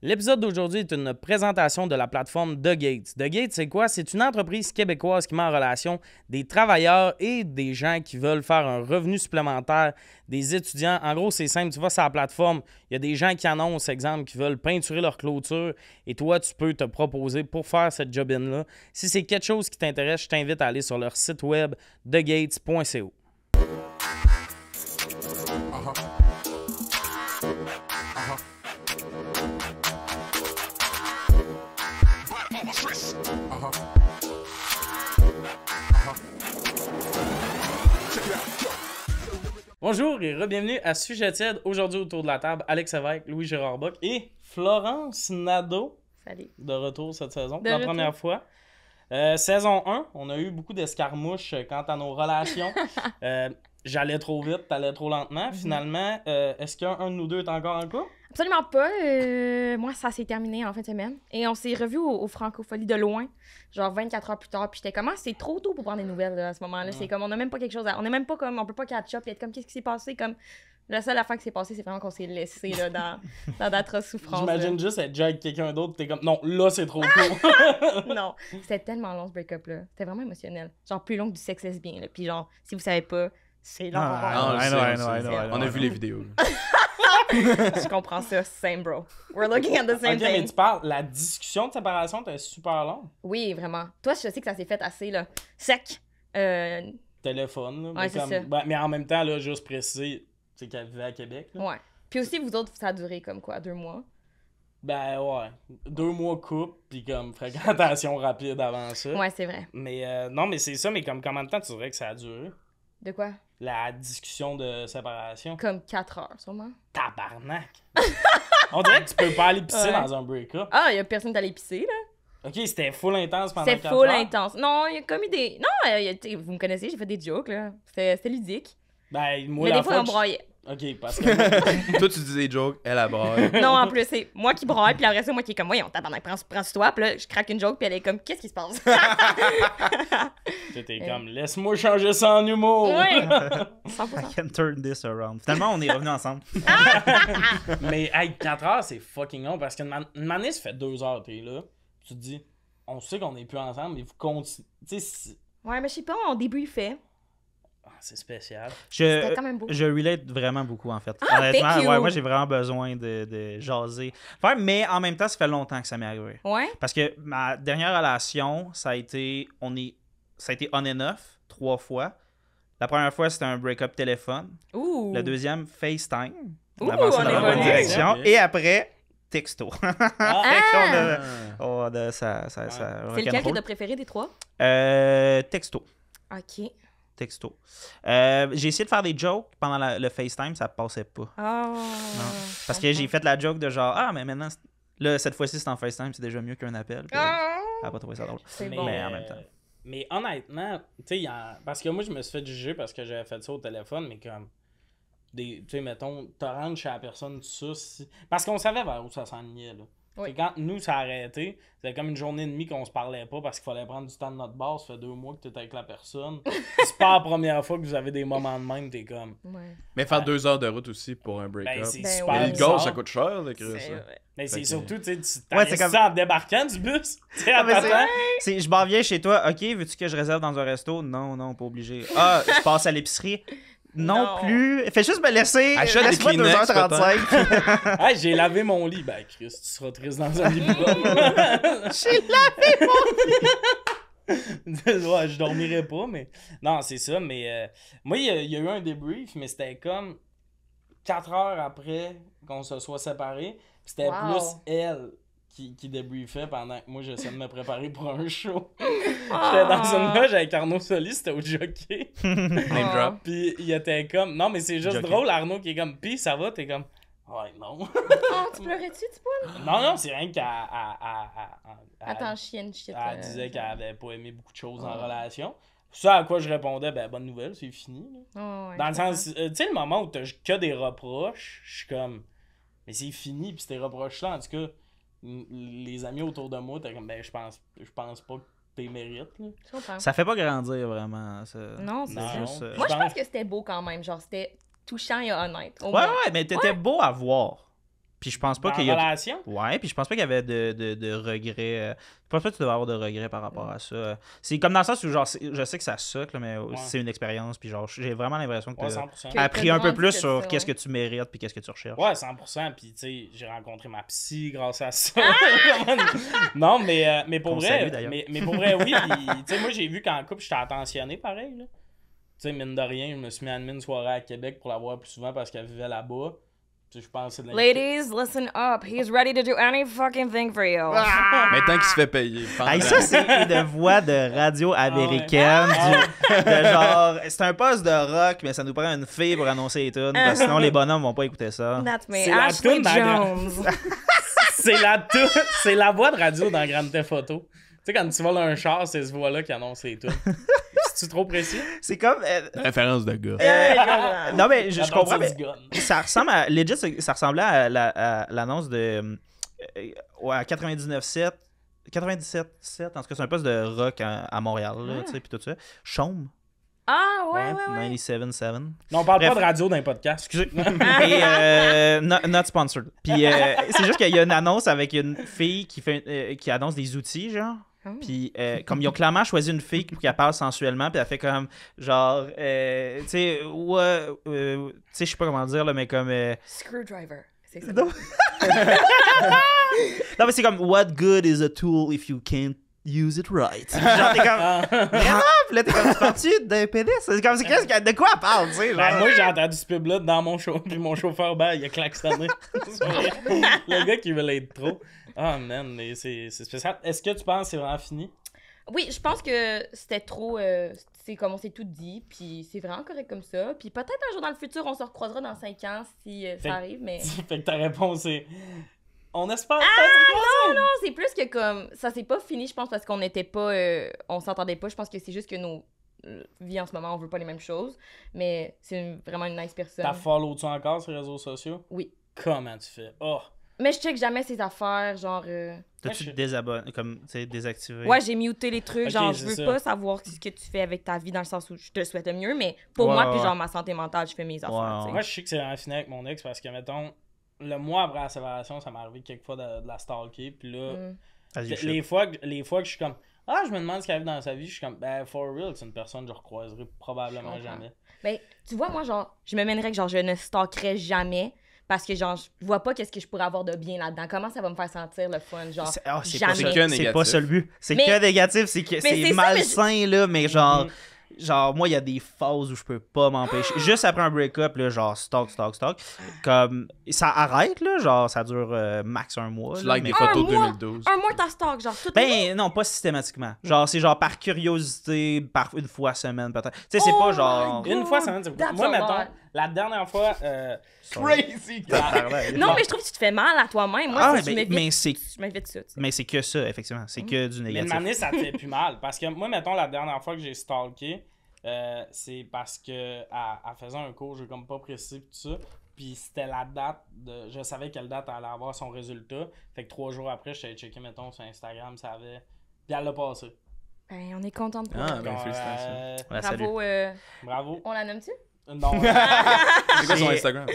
L'épisode d'aujourd'hui est une présentation de la plateforme The Gates. The Gates, c'est quoi? C'est une entreprise québécoise qui met en relation des travailleurs et des gens qui veulent faire un revenu supplémentaire, des étudiants. En gros, c'est simple, tu vas sur la plateforme, il y a des gens qui annoncent, exemple, qui veulent peinturer leur clôture et toi, tu peux te proposer pour faire cette job-in-là. Si c'est quelque chose qui t'intéresse, je t'invite à aller sur leur site web thegates.co. Bonjour et re-bienvenue à Sujet tiède. Aujourd'hui autour de la table, Alex Lévesque, Louis-Gérard Bock et Florence Nadeau. Salut. De retour cette saison, De la retour. première fois. Saison 1, on a eu beaucoup d'escarmouches quant à nos relations. J'allais trop vite, t'allais trop lentement. Finalement, est-ce qu'un de nous deux est encore en couple? Absolument pas. Moi, ça s'est terminé en fin de semaine. Et on s'est revus au Francofolie de loin, genre 24 heures plus tard. Puis j'étais comme, c'est trop tôt pour prendre des nouvelles là, à ce moment-là. Ouais. C'est comme, on n'a même pas quelque chose à... On n'est même pas comme, on peut pas catch up et être comme, qu'est-ce qui s'est passé? Comme, la seule affaire qui s'est passée, c'est vraiment qu'on s'est laissé là, dans d'atroces souffrances. J'imagine juste être déjà avec quelqu'un d'autre, t'es comme, non, là c'est trop tôt. Non, c'était tellement long ce break-up là. C'était vraiment émotionnel. Genre plus long que du sexe lesbien là. Puis genre, si vous savez pas, c'est long. On a vu les vidéos. Je comprends ça, same bro. We're looking at the same Ok, mais thing. tu parles, la discussion de séparation était super longue. Oui, vraiment. Toi, je sais que ça s'est fait assez là, sec. Téléphone, là. Ouais, Mais c'est comme- ça. ben, mais en même temps, là, juste préciser, c'est qu'elle vivait à Québec. Là. Ouais. Puis aussi, vous autres, ça a duré comme quoi, 2 mois? Ben ouais. 2 mois couple, puis comme fréquentation rapide avant ça. Ouais, c'est vrai. Mais non, mais c'est ça, mais comme combien de temps tu dirais que ça a duré? De quoi? La discussion de séparation. Comme 4 heures, sûrement. Tabarnak! On dirait que tu peux pas aller pisser Ouais. dans un break-up. Ah, il y a personne d'aller pisser, là. Ok, c'était full intense pendant C'était 4 full heures. intense. Non, il y a comme eu des... Non, vous me connaissez, j'ai fait des jokes, là. C'était ludique. Ben, moi, Mais la des fois, on que je- broyait. Ok, parce que... Toi, tu dis des jokes, elle a braille. Non, en plus, c'est moi qui braille, puis après ça, moi qui est comme, voyons, tabarnak, prends sur toi. Puis là, je craque une joke, puis elle est comme, qu'est-ce qui se passe? T'étais comme, laisse-moi changer ça en humour! Ouais. I 100%. can turn this around. Finalement, on est revenus ensemble. Mais, hey, 4 heures, c'est fucking long, parce qu'une manée, ça fait 2 heures, t'es là. Tu te dis, on sait qu'on est plus ensemble, mais vous continuez... Tu sais, Ouais, mais je sais pas, on débriefait. c'est spécial. C'était quand même beau. Je relate vraiment beaucoup, en fait. Ah, thank you. Ouais, moi, j'ai vraiment besoin de jaser. Enfin, mais en même temps, ça fait longtemps que ça m'est arrivé. Ouais? Parce que ma dernière relation, ça a été on and off 3 fois. La première fois, c'était un break-up téléphone. Ouh. Le deuxième, FaceTime. Ouh, Avancé on dans la évolue. bonne direction. Ok. Et après, texto. Ah! Ça C'est lequel que rock'n'roll. t'as préféré des 3? Texto. Ok. Texto. J'ai essayé de faire des jokes pendant le FaceTime, ça passait pas. Oh. Non. Parce que j'ai fait la joke de genre, mais maintenant, là, cette fois-ci, c'est en FaceTime, c'est déjà mieux qu'un appel. Puis, elle a pas trouvé ça drôle. C'est Mais, bon. Mais en même temps. Mais honnêtement, tu sais, parce que moi, je me suis fait juger parce que j'avais fait ça au téléphone, mais comme, tu sais, mettons, te rendre chez la personne, tout ça, parce qu'on savait vers où ça s'enlignait, là. Oui. C'est quand nous, ça a arrêté, c'était comme une journée et demie qu'on se parlait pas parce qu'il fallait prendre du temps de notre base, ça fait 2 mois que t'es avec la personne. C'est pas la première fois que vous avez des moments de même, t'es comme... Ouais. Mais faire 2 heures de route aussi pour un Ben, break-up. c'est Ben super oui. Mais le bizarre. gaz, ça coûte cher, là, Chris. C'est vrai. Mais c'est Fait que- surtout, tu sais, tu Ouais, t'arrives c'est comme- ça en débarquant du bus. Tu sais, en mais c'est- t'attendant. Je m'en viens chez toi, ok, veux-tu que je réserve dans un resto? Non, pas obligé. Ah, je passe à l'épicerie? Non, Non. plus. Fais juste me laisser. Achète des Laisse-moi Kleenex, 2h35. Hey, j'ai lavé mon lit. Ben, Chris, tu seras triste dans un lit propre. J'ai lavé Ouais, je dormirai pas, mais... Non, c'est ça, mais... Moi, il y a eu un débrief, mais c'était comme 4 heures après qu'on se soit séparés. C'était Wow. plus elle qui débriefait pendant que moi, j'essayais de me préparer pour un show. Ah. J'étais dans une loge avec Arnaud Solis, c'était au jockey. Name drop. Puis il était comme... Non, mais c'est juste Jockey. drôle, Arnaud, qui est comme... Pis ça va? T'es comme... Ouais, non. Oh, tu pleurais-tu, tu peux? Non, c'est rien qu'elle... Attends, chienne, shit. Elle disait qu'elle avait pas aimé beaucoup de choses en Oh. relation. Ça à quoi je répondais, ben bonne nouvelle, c'est fini. Là. Oh, ouais, Dans le je comprends. sens, tu sais, le moment où t'as que des reproches, je suis comme, mais c'est fini, pis ces reproches-là, en tout cas, les amis autour de moi, t'es comme, ben je pense pas que t'es mérites. Là. Je comprends. Ça fait pas grandir vraiment. Ça. Non, c'est Non. ça. juste, Moi, je pense- pense que c'était beau quand même. Genre, c'était touchant et honnête. Au Ouais, moins. ouais, mais t'étais beau à voir. Puis je pense pas Dans qu'il y a... relation? Ouais, puis je pense pas qu'il y avait de regrets. Je pense pas que tu devais avoir de regrets par rapport à ça. C'est comme dans le sens où, genre, je sais que ça suck, là, mais c'est une expérience. Puis genre, j'ai vraiment l'impression que Ouais, tu 100%. as appris un peu grandi plus de sur ça, qu'est-ce que ouais. tu mérites puis qu'est-ce que tu recherches. Ouais, 100%. Puis, tu sais, j'ai rencontré ma psy grâce à ça. Ah! Non, mais pour Qu'on vrai, salue, d'ailleurs. mais pour vrai, oui. Puis, tu sais, moi, j'ai vu qu'en couple, j'étais attentionné pareil. Là. Tu sais, mine de rien, je me suis mis à animer une soirée à Québec pour la voir plus souvent parce qu'elle vivait là-bas. Tu sais, je pense que c'est de Ladies, listen up. He's ready to do any fucking thing for you. Maintenant qu'il se fait payer. Hey, ça, c'est une voix de radio américaine. De genre, c'est un poste de rock, mais ça nous prend une fille pour annoncer les tunes. Parce que sinon, les bonhommes vont pas écouter ça. That's me. C'est la Ashley toune dans Jones. C'est la voix de radio dans Grand Theft Auto. Tu sais, quand tu voles un char, c'est ce voix-là qui annonce les tunes. C'est-tu trop précis? C'est comme. Référence de gars. Non, mais je À comprends. partir Mais du gun. ça ressemble à. Legit, ça ressemblait à l'annonce de. À 99.7. 97.7. En tout cas, c'est un poste de rock à Montréal, là, tu sais, puis tout ça. Chaume. Ah, ouais. 97.7. Non, on parle Bref. pas de radio dans les podcasts. Excusez. Et not sponsored. Puis c'est juste qu'il y a une annonce avec une fille qui annonce des outils, genre. Puis comme ils ont clairement choisi une fille pour qu'elle parle sensuellement, puis elle fait comme genre tu sais tu sais je sais pas comment dire là, mais comme Screwdriver. C'est ça. non mais c'est comme what good is a tool if you can't use it right. Puis genre t'es comme vraiment, puis là t'es comme tu parles-tu d'un pénis? C'est comme c'est de quoi elle parle, tu sais genre. Ben, moi, j'ai entendu ce pub-là dans mon show, puis mon chauffeur, ben, il a klaxonné. Le gars qui veut l'être trop. Ah, man, mais c'est spécial. Est-ce que tu penses que c'est vraiment fini? Oui, je pense que c'était trop. C'est comme on s'est tout dit, puis c'est vraiment correct comme ça. Puis peut-être un jour dans le futur, on se recroisera dans 5 ans si Fait- ça arrive, mais. Fait que ta réponse est... On espère Non, c'est plus que comme. Ça s'est pas fini, je pense, parce qu'on n'était pas. On s'entendait pas. Je pense que c'est juste que nos vies en ce moment, on veut pas les mêmes choses. Mais c'est vraiment une nice personne. T'as follow-tu encore sur les réseaux sociaux? Oui. Comment tu fais? Oh! Mais je check jamais ses affaires, genre. T'as-tu Ouais, désabonné, comme tu sais désactivé? Ouais, j'ai muté les trucs. Ok, genre, c'est je veux ça. pas savoir ce que tu fais avec ta vie dans le sens où je te souhaite le mieux, mais pour Ouais, moi, ouais, puis ouais. genre ma santé mentale, je fais mes affaires. Ouais, tu sais. Moi, je sais que c'est vraiment fini avec mon ex parce que, mettons, le mois après la séparation, ça m'est arrivé quelques fois de la stalker. Puis là, Mm. As you should. les fois que je suis comme, ah, je me demande ce qui arrive dans sa vie, je suis comme, ben, for real, c'est une personne que je recroiserai probablement Je comprends. jamais. Ben, tu vois, moi, genre, je me mènerais que genre, je ne stalkerais jamais parce que, genre, je vois pas qu'est-ce que je pourrais avoir de bien là-dedans. Comment ça va me faire sentir le fun, genre, C'est pas jamais. C'est que C'est négatif. pas ça le but. C'est Mais- que négatif, c'est que c'est ça, c'est malsain là, mais genre Mhm. genre moi il y a des phases où je peux pas m'empêcher. Juste après un break-up là, genre stalk. Comme ça arrête là, genre ça dure max un mois. Tu là, likes mais- des photos de mois. 2012. Un mois, t'as stalk, genre, tout le monde. Ben non, pas systématiquement. Genre c'est genre par curiosité, par une fois semaine peut-être. Tu sais c'est pas genre my Une fois semaine, c'est That's moi, a mettons, lot. la dernière fois, Crazy! Non, mais je trouve que tu te fais mal à toi-même. Moi, Ah, si je mais, m'évite, mais c'est je m'évite ça, tu sais. mais c'est que ça effectivement, c'est que du mais de négatif. manière, ça te fait plus mal. Parce que moi, mettons, la dernière fois que j'ai stalké, c'est parce que elle faisait un cours, j'ai comme pas précisé pis tout ça. Puis c'était la date de. Je savais quelle date elle allait avoir son résultat. Fait que 3 jours après, j'étais checké, mettons, sur Instagram, ça avait. Puis elle l'a passé. Ben, on est content de toi. Ah, ben Donc, félicitations. Ouais, salut. Bravo. bravo. On la nomme-tu? Non, C'est quoi son J'ai- Instagram?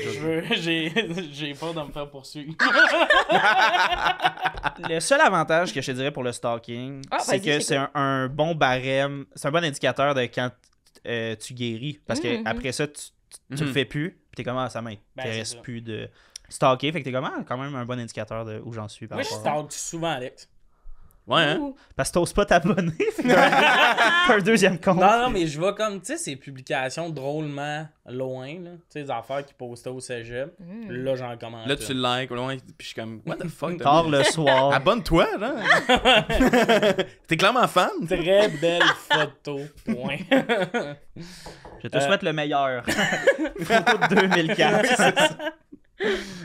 j'ai peur de me faire poursuivre. Le seul avantage que je te dirais pour le stalking, Ah, c'est vas-y, que c'est c'est un bon barème, c'est un bon indicateur de quand tu guéris. Parce que Mhm. après ça, tu le Mhm. fais plus, puis t'es comme, ah, ça m'intéresse c'est ça. plus de stalker. Fait que t'es comme, ah, quand même un bon indicateur de où j'en suis par Moi, je rapport à- stalk souvent, Alex. Ouais, hein? Ouh. Parce que t'oses pas t'abonner, fait que t'as un deuxième compte. Non, mais je vois comme, tu sais, ces publications drôlement loin, là. Tu sais, des affaires qu'ils postaient au cégep. Mm. Là, j'en commente. Là, tu le likes, loin, puis je suis comme, what the fuck? Tard le soir. Abonne-toi, genre! T'es clairement fan? Très belle photo. Point. Je te souhaite le meilleur. Photo de 2004.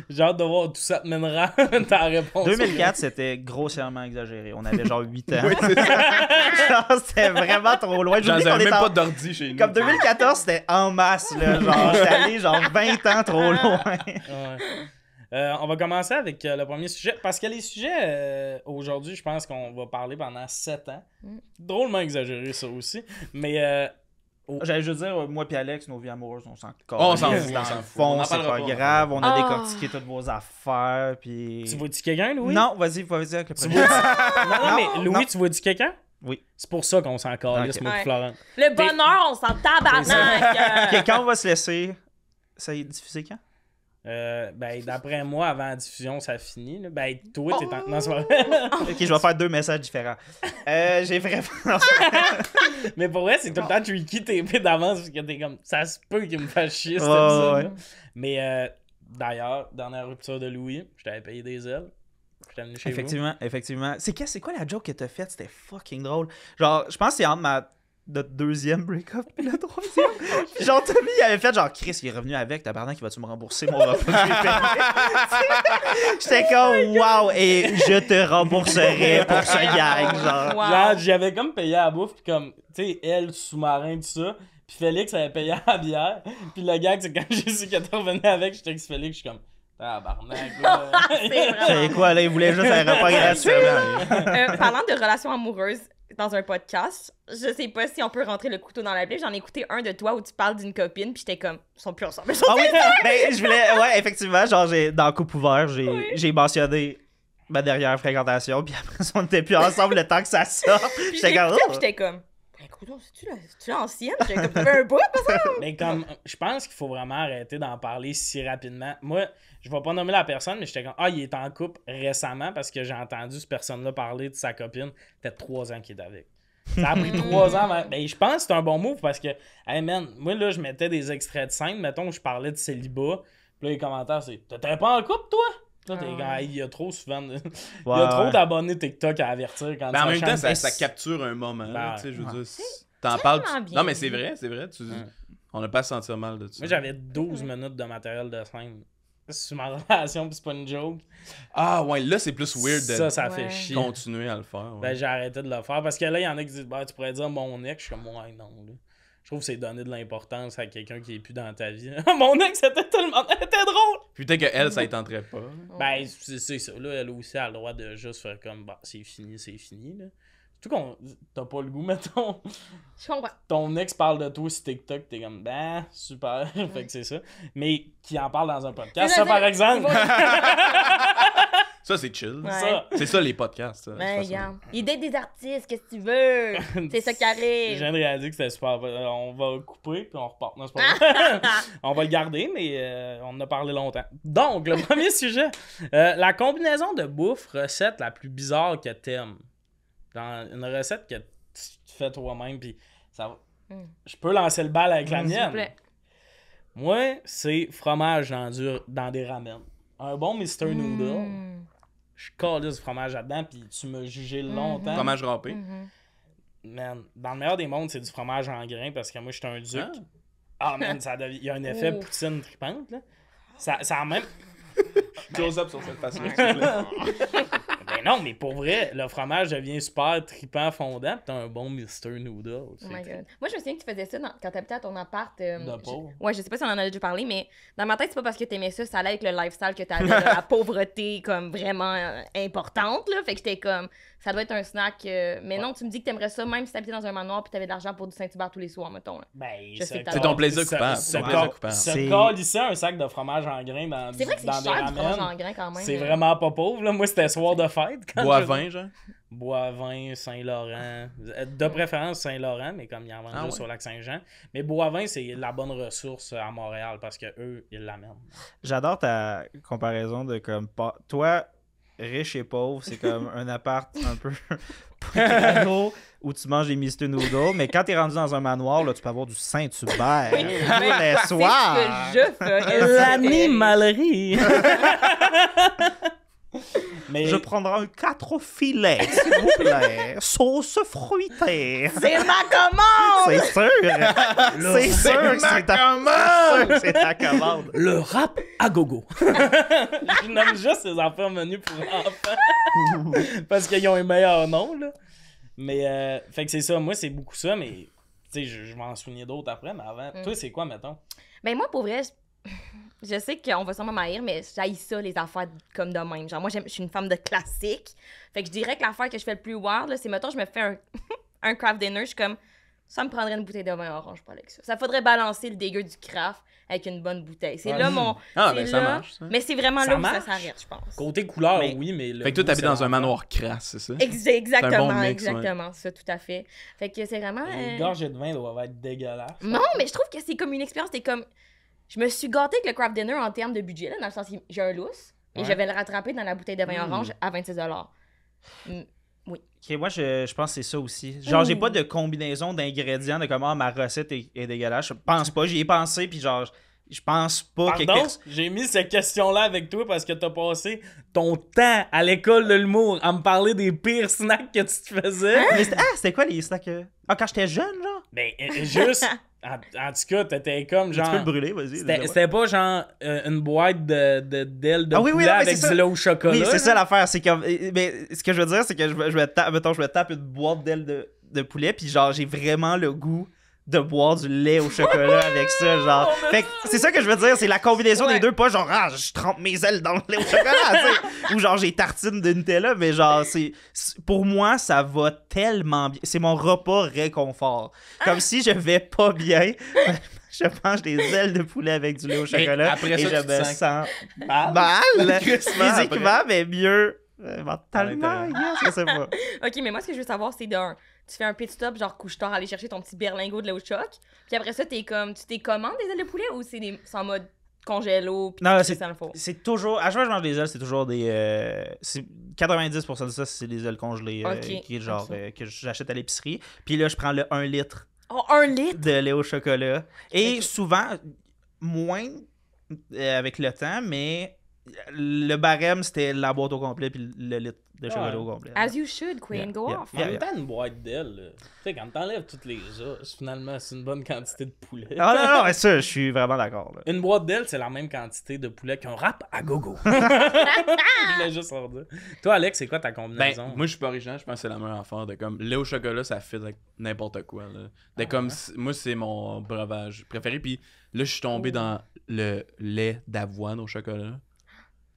J'ai hâte de voir où tout ça te mènera. Ta réponse. 2004, c'était grossièrement exagéré. On avait genre 8 ans. Oui, c'est ça. Genre, c'était vraiment trop loin. J'en J'oublie qu'on avais est même en- pas d'ordi chez nous. Comme 2014, c'était en masse, là. Genre, j'étais allé genre 20 ans trop loin. Ouais. On va commencer avec le premier sujet. Parce que les sujets, aujourd'hui, je pense qu'on va parler pendant 7 ans. Mm. Drôlement exagéré, ça aussi. Mais J'allais juste dire, moi et Alex, nos vies amoureuses, on s'en On s'en calisse. fout, Dans on s'en le fout. fond, On en c'est parlera pas pas. grave. On a Ah. décortiqué toutes vos affaires. Puis... Tu vois-tu quelqu'un, Louis? Non, vas-y avec le Tu premier. vois non, mais Non, Louis, non. tu vois-tu quelqu'un? Oui. C'est pour ça qu'on s'en calisse, Ok. moi et Ouais. Florent. Le bonheur, on s'en tabarnak! Ok, quand on va se laisser, ça est diffusé quand? Ben, d'après moi, avant la diffusion, ça finit. Là. Ben, toi, t'es en... Non, c'est pas Ok, je vais faire 2 messages différents. J'ai vraiment... Mais pour vrai, c'est tout le temps tricky TP d'avance parce que t'es comme... Ça se peut qu'il me fasse chier, cet Ouais, épisode-là. ouais. Mais d'ailleurs, dernière rupture de Louis, je t'avais payé des ailes. J'étais venu chez Effectivement. C'est quoi la joke que t'as faite? C'était fucking drôle. Genre, je pense que c'est entre notre deuxième break-up et le troisième. Puis genre, Tommy, il avait fait genre, Chris, il est revenu avec, tabarnak, il va-tu me rembourser mon repas que j'ai payé? J'étais comme, wow, et je te rembourserai pour ce gag, genre. Wow. Genre, j'avais comme payé à la bouffe, puis comme, tu sais, elle, sous-marin, tout ça. Puis Félix avait payé à la bière. Puis le gag, c'est quand j'ai su qu'elle était revenue avec, j'étais avec Félix, je suis comme, tabarnak, là. C'est vraiment... C'est quoi, là, il voulait juste un repas gratuit. Parlant de relations amoureuses dans un podcast, je sais pas si on peut rentrer le couteau dans la plaie. J'en ai écouté un de toi où tu parles d'une copine, puis j'étais comme, ils sont plus ensemble. Ah oui, ben, je voulais, ouais, effectivement, genre, dans Coupe ouvert, j'ai mentionné ma dernière fréquentation, puis après ça, on n'était plus ensemble le temps que ça sorte. Puis J'étais comme, puis j'étais comme, ben coudonc, c'est-tu l'ancienne? J'étais comme, t'avais un bout, pas ça? Mais comme, je pense qu'il faut vraiment arrêter d'en parler si rapidement. Moi, je vais pas nommer la personne, mais j'étais comme, il est en couple récemment parce que j'ai entendu cette personne-là parler de sa copine. Ça fait 3 ans qu'il est avec. Ça a pris 3 ans. Mais je pense que c'est un bon move parce que, hey man, moi là, je mettais des extraits de scène. Mettons, je parlais de célibat. Puis là, les commentaires, c'est, t'étais pas en couple, toi? Là, t'es comme, il y a trop souvent il y a trop d'abonnés TikTok à avertir quand Ben, en même temps, change. ça capture un moment. Ben, tu sais, je veux ouais. dire, t'en parles. bien Non, mais dit. c'est vrai. On n'a pas à se sentir mal de ça. Moi, j'avais 12 minutes de matériel de scène. C'est ma relation, pis c'est pas une joke. Ah, ouais, là, c'est plus weird de Ça Ouais. fait chier. continuer à le faire. ouais. Ben, j'ai arrêté de le faire parce que là, il y en a qui disent, tu pourrais dire mon ex. Je suis comme, ouais, non. Là. Je trouve que c'est donner de l'importance à quelqu'un qui est plus dans ta vie. Mon ex, c'était tellement. C'était drôle! Puis peut-être qu'elle, ça ne tenterait pas. Ben, c'est ça. Là, elle aussi a le droit de juste faire comme, c'est fini, là. Surtout qu'on. T'as pas le goût, mettons. Je comprends. Ton ex parle de toi sur TikTok, t'es comme, ben, super. Fait que c'est ça. Mais qui en parle dans un podcast, ça, par exemple. Ça, c'est chill. Ouais. Ça. C'est ça, les podcasts. ça, de toute Ben, façon. regarde. Il date des artistes, qu'est-ce que tu veux? C'est ça qui Je arrive. viens de réaliser que c'était super. On va couper puis on repart. Non, c'est pas vrai. On va le garder, mais on en a parlé longtemps. Donc, le premier sujet. La combinaison de bouffe, recette la plus bizarre que t'aimes. Dans une recette que tu fais toi-même, puis ça va. Je peux lancer le bal avec la S'il vous mienne. plaît. Moi, c'est fromage dans des ramen. Un bon Mr. Noodle. Je calisse du fromage là-dedans, puis tu m'as jugé longtemps. Fromage râpé. Man, dans le meilleur des mondes, c'est du fromage en grains parce que moi, je suis un duc. Ah, man, il y a un effet Oh. poutine tripante, là. Ça a même. Close-up sur cette face-là, s'il te plaît. Ben non, mais pour vrai, le fromage devient super tripant, fondant, pis t'as un bon Mr. Noodle. Oh my God. Moi, je me souviens que tu faisais ça quand t'habitais à ton appart. De pauvre. Ouais, je sais pas si on en a déjà parlé, mais dans ma tête, c'est pas parce que t'aimais ça, ça allait avec le lifestyle que t'avais, là, la pauvreté comme vraiment importante, là. Fait que j'étais comme, ça doit être un snack. Mais non, tu me dis que t'aimerais ça même si t'habitais dans un manoir pis t'avais de l'argent pour du Saint-Hubert tous les soirs, mettons. Là. Ben, Je sais que t'as C'est ton plaisir coupable. Se Ton plaisir coupable. calisser un sac de fromage en grains dans C'est vrai que dans c'est des cher du fromage ramen, en grains quand même. c'est vraiment pas pauvre, là. Moi, c'était soir de fête. quand Bois je- vin, genre. Boivin, Saint-Laurent. De préférence Saint-Laurent, mais comme il y en vend juste sur Lac-Saint-Jean. Mais Boivin, c'est la bonne ressource à Montréal parce que eux, ils l'amènent. J'adore ta comparaison de comme toi riche et pauvre, c'est comme un appart un peu gros où tu manges des Mr. Noodles, mais quand t'es rendu dans un manoir, là, tu peux avoir du Saint-Hubert tous les soirs. C'est ce que je ferais. L'animalerie! Mais Je prendrai un 4 filets, s'il vous plaît. Sauce fruitée. C'est ma commande! C'est sûr. C'est sûr que c'est ta commande. le rap à gogo. Je nomme juste ces enfants menus pour enfants. Parce qu'ils ont un meilleur nom, là. Mais, fait que c'est ça. Moi, c'est beaucoup ça, mais, tu sais, je vais en souligner d'autres après, mais avant. Toi, c'est quoi, mettons? Ben moi, pour vrai, je sais qu'on va sûrement m'haïr, mais j'haïs ça, les affaires comme de même. Genre, moi, je suis une femme de classique. Fait que je dirais que l'affaire que je fais le plus wild, là, c'est, mettons, je me fais un craft dinner, je suis comme, Ça me prendrait une bouteille de vin orange pour avec ça. Ça faudrait balancer le dégueu du craft avec une bonne bouteille. C'est Ouais. là mon... Ah, c'est ben ça là- marche, ça. Mais c'est vraiment Ça là où marche. ça s'arrête, je pense. Côté couleur, Mais- oui, mais... le Fait que toi, goût, t'habites c'est dans un l'enfer. manoir crasse, c'est ça? Exactement, C'est un bon mix, exactement, ça, tout à fait. Fait que c'est vraiment... Les gorgées de vin doivent être dégueulasses. Non, mais je trouve que c'est comme une expérience. C'est comme... Je me suis gâtée avec le craft dinner en termes de budget, là, dans le sens que j'ai un lousse et Ouais. je vais le rattraper dans la bouteille de vin orange à 26 Ok, moi, je pense que c'est ça aussi. Genre, j'ai Ouh. pas de combinaison d'ingrédients de comment ma recette est dégueulasse. Je pense pas. J'y ai pensé, puis genre, je pense pas que... Pardon, j'ai mis cette question-là avec toi parce que t'as passé ton temps à l'école de l'humour à me parler des pires snacks que tu te faisais. Mais c'était quoi les snacks? Ah, quand j'étais jeune, genre? Ben, juste... En tout cas, t'étais comme Tu peux genre... le brûler, vas-y. C'était pas genre une boîte d'ailes de Ah oui, oui, poulet non, mais avec c'est ça. du lait au chocolat. Oui, c'est là. ça l'affaire. C'est comme. Mais ce que je veux dire, c'est que je me tape une boîte d'ailes de poulet, puis genre, j'ai vraiment le goût de boire du lait au chocolat avec ça, genre. Fait que c'est ça que je veux dire, c'est la combinaison Ouais. des deux, pas genre, ah, je trempe mes ailes dans le lait au chocolat, tu sais. Ou genre, j'ai tartine de Nutella, mais genre, pour moi, ça va tellement bien. C'est mon repas réconfort. Comme si je vais pas bien. Je mange des ailes de poulet avec du lait au chocolat après et ça, je tu te me sens sens Mal. mal Crissement physiquement, mais mieux mentalement, À l'intérieur. je sais pas. OK, mais moi, ce que je veux savoir, c'est tu fais un pit stop, genre couche-tard, aller chercher ton petit berlingot de lait au choc. Puis après ça, tu t'es commandes des ailes de poulet ou c'est en mode congélo? Puis Non, tu c'est- fais ça dans le four? C'est toujours. À chaque fois que je mange des ailes, c'est toujours des. 90% de ça, c'est des ailes congelées. Ok, Qui est genre. ok. Que j'achète à l'épicerie. Puis là, je prends le 1 litre Oh, 1 litre? de lait au chocolat. Et Ok. souvent, moins avec le temps, mais le barème, c'était la boîte au complet puis le litre de chocolat au complet. As you should, Queen, Yeah, go yeah. off. Mais en même temps, une boîte d'ailes, là. Tu sais, quand t'enlèves toutes les os, finalement, c'est une bonne quantité de poulet. Ah non, non, mais ça, je suis vraiment d'accord. là. Une boîte d'ailes, c'est la même quantité de poulet qu'un rap à gogo. Je voulais juste en dire. Toi, Alex, c'est quoi ta combinaison? Ben, moi, je suis pas original, je pense que c'est la meilleure affaire de comme lait au chocolat, ça fit avec n'importe quoi. Là. De comme, moi, c'est mon breuvage préféré. Puis là, je suis tombé dans le lait d'avoine au chocolat.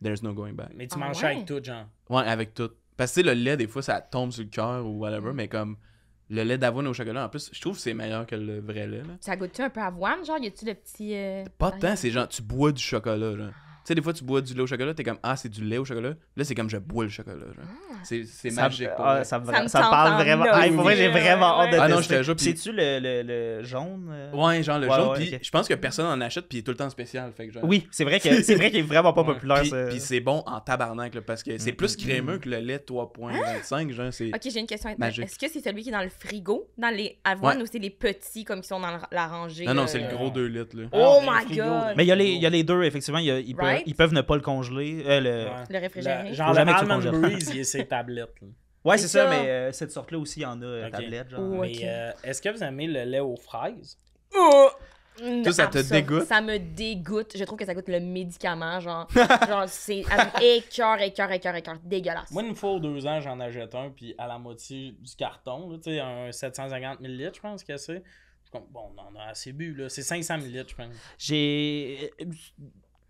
There's no going back. Mais tu Ah manges ouais? ça avec tout, genre. Ouais, avec tout. Parce que tu sais, le lait, des fois, ça tombe sur le cœur ou whatever, mais comme le lait d'avoine au chocolat, en plus, je trouve que c'est meilleur que le vrai lait. Là. Ça goûte-tu un peu avoine, genre? Y a-tu le petit... Pas tant, c'est genre, tu bois du chocolat. Là. Tu sais, des fois, tu bois du lait au chocolat, t'es comme, ah, c'est du lait au chocolat. Là, c'est comme, je bois le chocolat. Genre. C'est Ça, magique. pour ah, vrai. ça me, Ça me ça me tente parle en vraiment. osé, Ah, pour vrai, j'ai vraiment hâte de Ah non, tester. je te jure, puis- C'est-tu le jaune? Ouais, genre le Ouais, jaune. ouais, Puis ok. je pense que personne en achète, puis il est tout le temps spécial. Fait que genre... Oui, c'est vrai qu'il est vraiment pas Ouais. populaire. Puis, ça. puis c'est bon en tabarnak, là, parce que c'est plus crémeux que le lait 3.25. Genre, c'est... Ok, j'ai une question. Magique. Est-ce que c'est celui qui est dans le frigo, dans les avoines, Ouais. ou c'est les petits comme qui sont dans la rangée? Non, non, là? c'est le gros 2 litres. Là. Oh Ah, my frigo, God! là. Mais il y a les deux, effectivement. Right? Ils peuvent ne pas le congeler. Ouais. Le réfrigéré. Genre, Faut le jamais que tu Almond congèles. Breeze, il est ses tablettes. Là. Ouais, C'est c'est ça, ça. mais cette sorte-là aussi, il y en a Ok. tablette. Genre. Oh, Mais ok. est-ce que vous aimez le lait aux fraises? Oh! Toi, ça te dégoûte? Ça me dégoûte. Je trouve que ça goûte le médicament, genre. Genre, c'est écœur, dégueulasse. Moi, une fois ou 2 ans, j'en achète un, puis à la moitié du carton, là, tu sais, un 750 ml, je pense que c'est. Je suis comme, bon, on en a assez bu, là. C'est 500 ml, je pense. J'ai.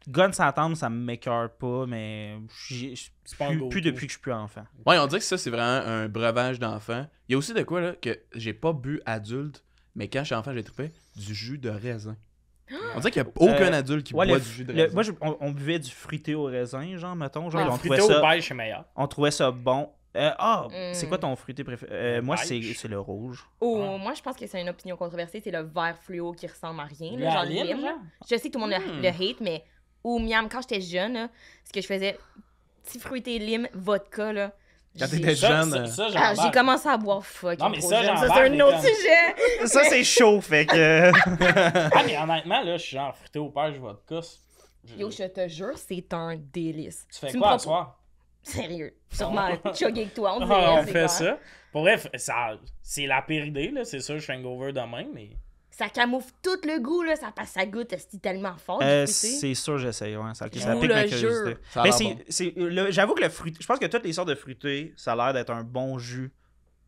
Gun sans tendre, ça m'écœure pas, mais C'est pas un plus go-to. depuis que je suis plus enfant. Ouais, on dirait que ça, c'est vraiment un breuvage d'enfant. Il y a aussi de quoi, là, que j'ai pas bu adulte, mais quand j'étais enfant, j'ai trippé du jus de raisin. On dirait qu'il y a aucun adulte qui Ouais, boit du jus de raisin. moi, on buvait du fruité au raisin, genre, mettons. Genre, Ah, on, Fruité trouvait au ça, beige, c'est meilleur. on trouvait ça bon. C'est quoi ton fruité préféré? Moi, Beige. c'est le rouge. Oh, Ah. moi, je pense que c'est une opinion controversée. C'est le vert fluo qui ressemble à rien. Le Là, genre lime, lime, là. genre? Je sais que tout le monde le hate, mais au miam, quand j'étais jeune, là, ce que je faisais, petit fruité lime, vodka, là. Quand j'ai- t'étais jeune, Ça, Ah, j'ai j'embarque. commencé à boire fuck. Non, mais trop ça, jeune. j'embarque, c'est un mais autre comme- sujet. Ça, c'est chaud, fait que. Ah, mais honnêtement, là, je suis genre fruité au beige vodka. Yo, je te jure, c'est un délice. Tu fais me quoi à proposes- soir? Sérieux. Sûrement chugger avec toi, on Ah, dirait. on c'est fait clair. ça. Pour vrai, c'est la pire idée, là. C'est sûr, je suis hangover demain, mais. Ça camoufle tout le goût, là. Ça goûte c'est tellement fort. du fruité. C'est sûr, j'essaye. Ouais, ça Joue pique ma le curiosité. jeu. Ça a Mais l'air bon. j'avoue que le fruité. Je pense que toutes les sortes de fruités, ça a l'air d'être un bon jus